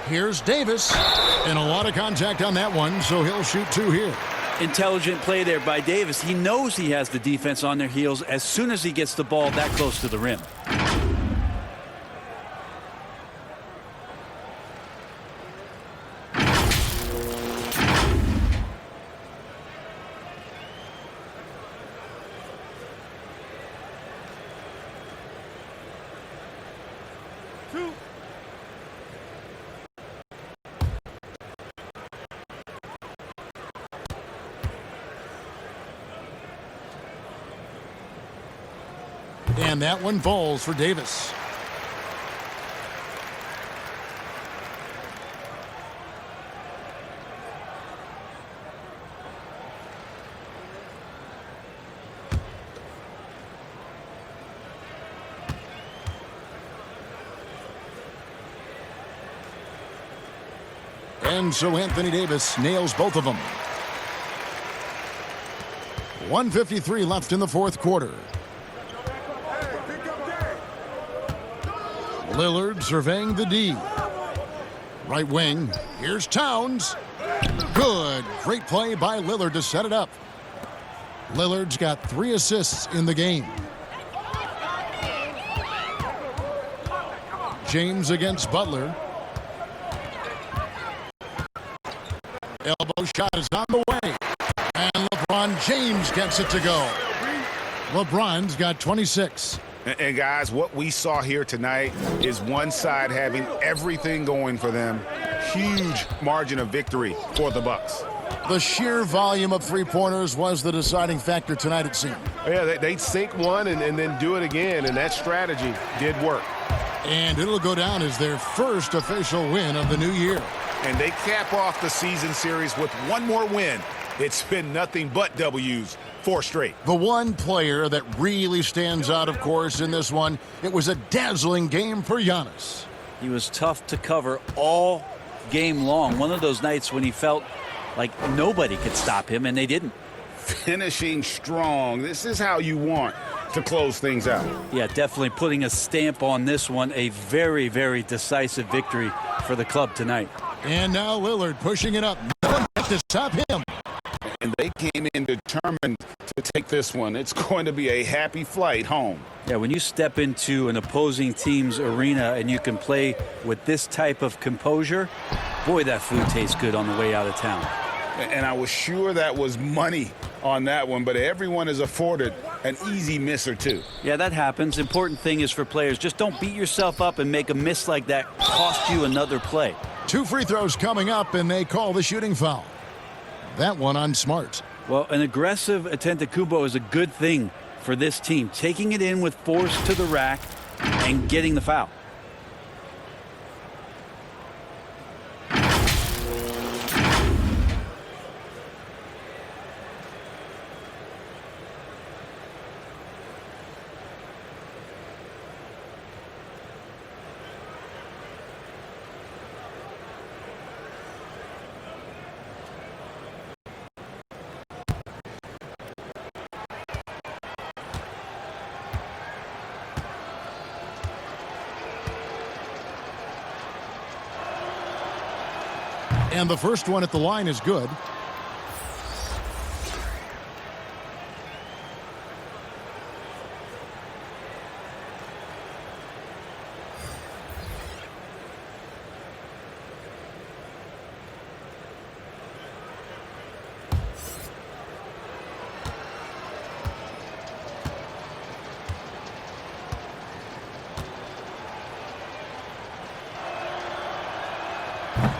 [SPEAKER 1] Here's Davis. And a lot of contact on that one, so he'll shoot 2 here.
[SPEAKER 8] Intelligent play there by Davis. He knows he has the defense on their heels as soon as he gets the ball that close to the rim.
[SPEAKER 1] And that one falls for Davis. And so Anthony Davis nails both of them. 1:53 left in the fourth quarter. Lillard surveying the D. Right wing. Here's Towns. Good. Great play by Lillard to set it up. Lillard's got 3 assists in the game. James against Butler. Elbow shot is on the way. And LeBron James gets it to go. LeBron's got 26.
[SPEAKER 6] And guys, what we saw here tonight is one side having everything going for them. Huge margin of victory for the Bucks.
[SPEAKER 1] The sheer volume of three-pointers was the deciding factor tonight, it seemed.
[SPEAKER 9] Yeah, they'd sink one and then do it again, and that strategy did work.
[SPEAKER 1] And it'll go down as their first official win of the new year.
[SPEAKER 6] And they cap off the season series with one more win. It's been nothing but W's, 4 straight.
[SPEAKER 1] The one player that really stands out, of course, in this one, it was a dazzling game for Giannis.
[SPEAKER 8] He was tough to cover all game long. One of those nights when he felt like nobody could stop him, and they didn't.
[SPEAKER 6] Finishing strong. This is how you want to close things out.
[SPEAKER 8] Yeah, definitely putting a stamp on this one. A very, very decisive victory for the club tonight.
[SPEAKER 1] And now Lillard pushing it up. No one to stop him.
[SPEAKER 6] And they came in determined to take this one. It's going to be a happy flight home.
[SPEAKER 8] Yeah, when you step into an opposing team's arena and you can play with this type of composure, boy, that food tastes good on the way out of town.
[SPEAKER 6] And I was sure that was money on that one, but everyone is afforded an easy miss or two.
[SPEAKER 8] Yeah, that happens. Important thing is for players, just don't beat yourself up and make a miss like that cost you another play.
[SPEAKER 1] 2 free throws coming up, and they call the shooting foul. That one on Smart.
[SPEAKER 8] Well, an aggressive Antetokounmpo is a good thing for this team. Taking it in with force to the rack and getting the foul.
[SPEAKER 1] And the first one at the line is good.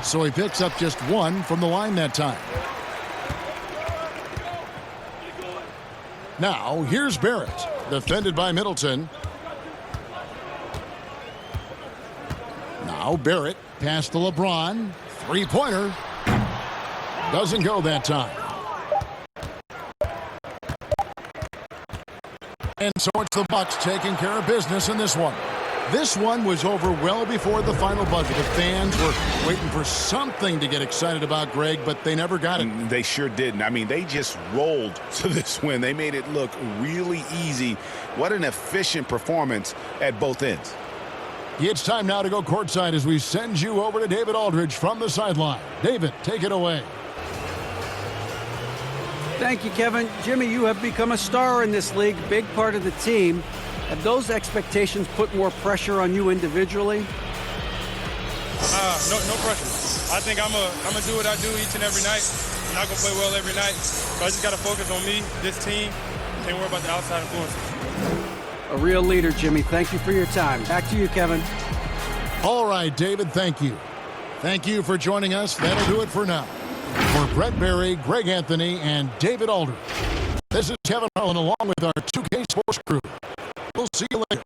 [SPEAKER 1] So he picks up just one from the line that time. Now, here's Barrett, defended by Middleton. Now Barrett past to LeBron. Three-pointer. Doesn't go that time. And so it's the Bucks taking care of business in this one. This one was over well before the final buzzer. The fans were waiting for something to get excited about, Greg, but they never got it.
[SPEAKER 6] They sure didn't. I mean, they just rolled to this win. They made it look really easy. What an efficient performance at both ends.
[SPEAKER 1] It's time now to go courtside as we send you over to David Aldridge from the sideline. David, take it away.
[SPEAKER 7] Thank you, Kevin. Jimmy, you have become a star in this league, big part of the team. Have those expectations put more pressure on you individually?
[SPEAKER 12] No pressure. I think I'm gonna do what I do each and every night. I'm not gonna play well every night, so I just gotta focus on me, this team. Can't worry about the outside influences.
[SPEAKER 7] A real leader, Jimmy. Thank you for your time. Back to you, Kevin.
[SPEAKER 1] All right, David, thank you. Thank you for joining us. That'll do it for now. For Brett Berry, Greg Anthony, and David Aldridge, this is Kevin Harlan along with our 2K Sports crew. We'll see you later.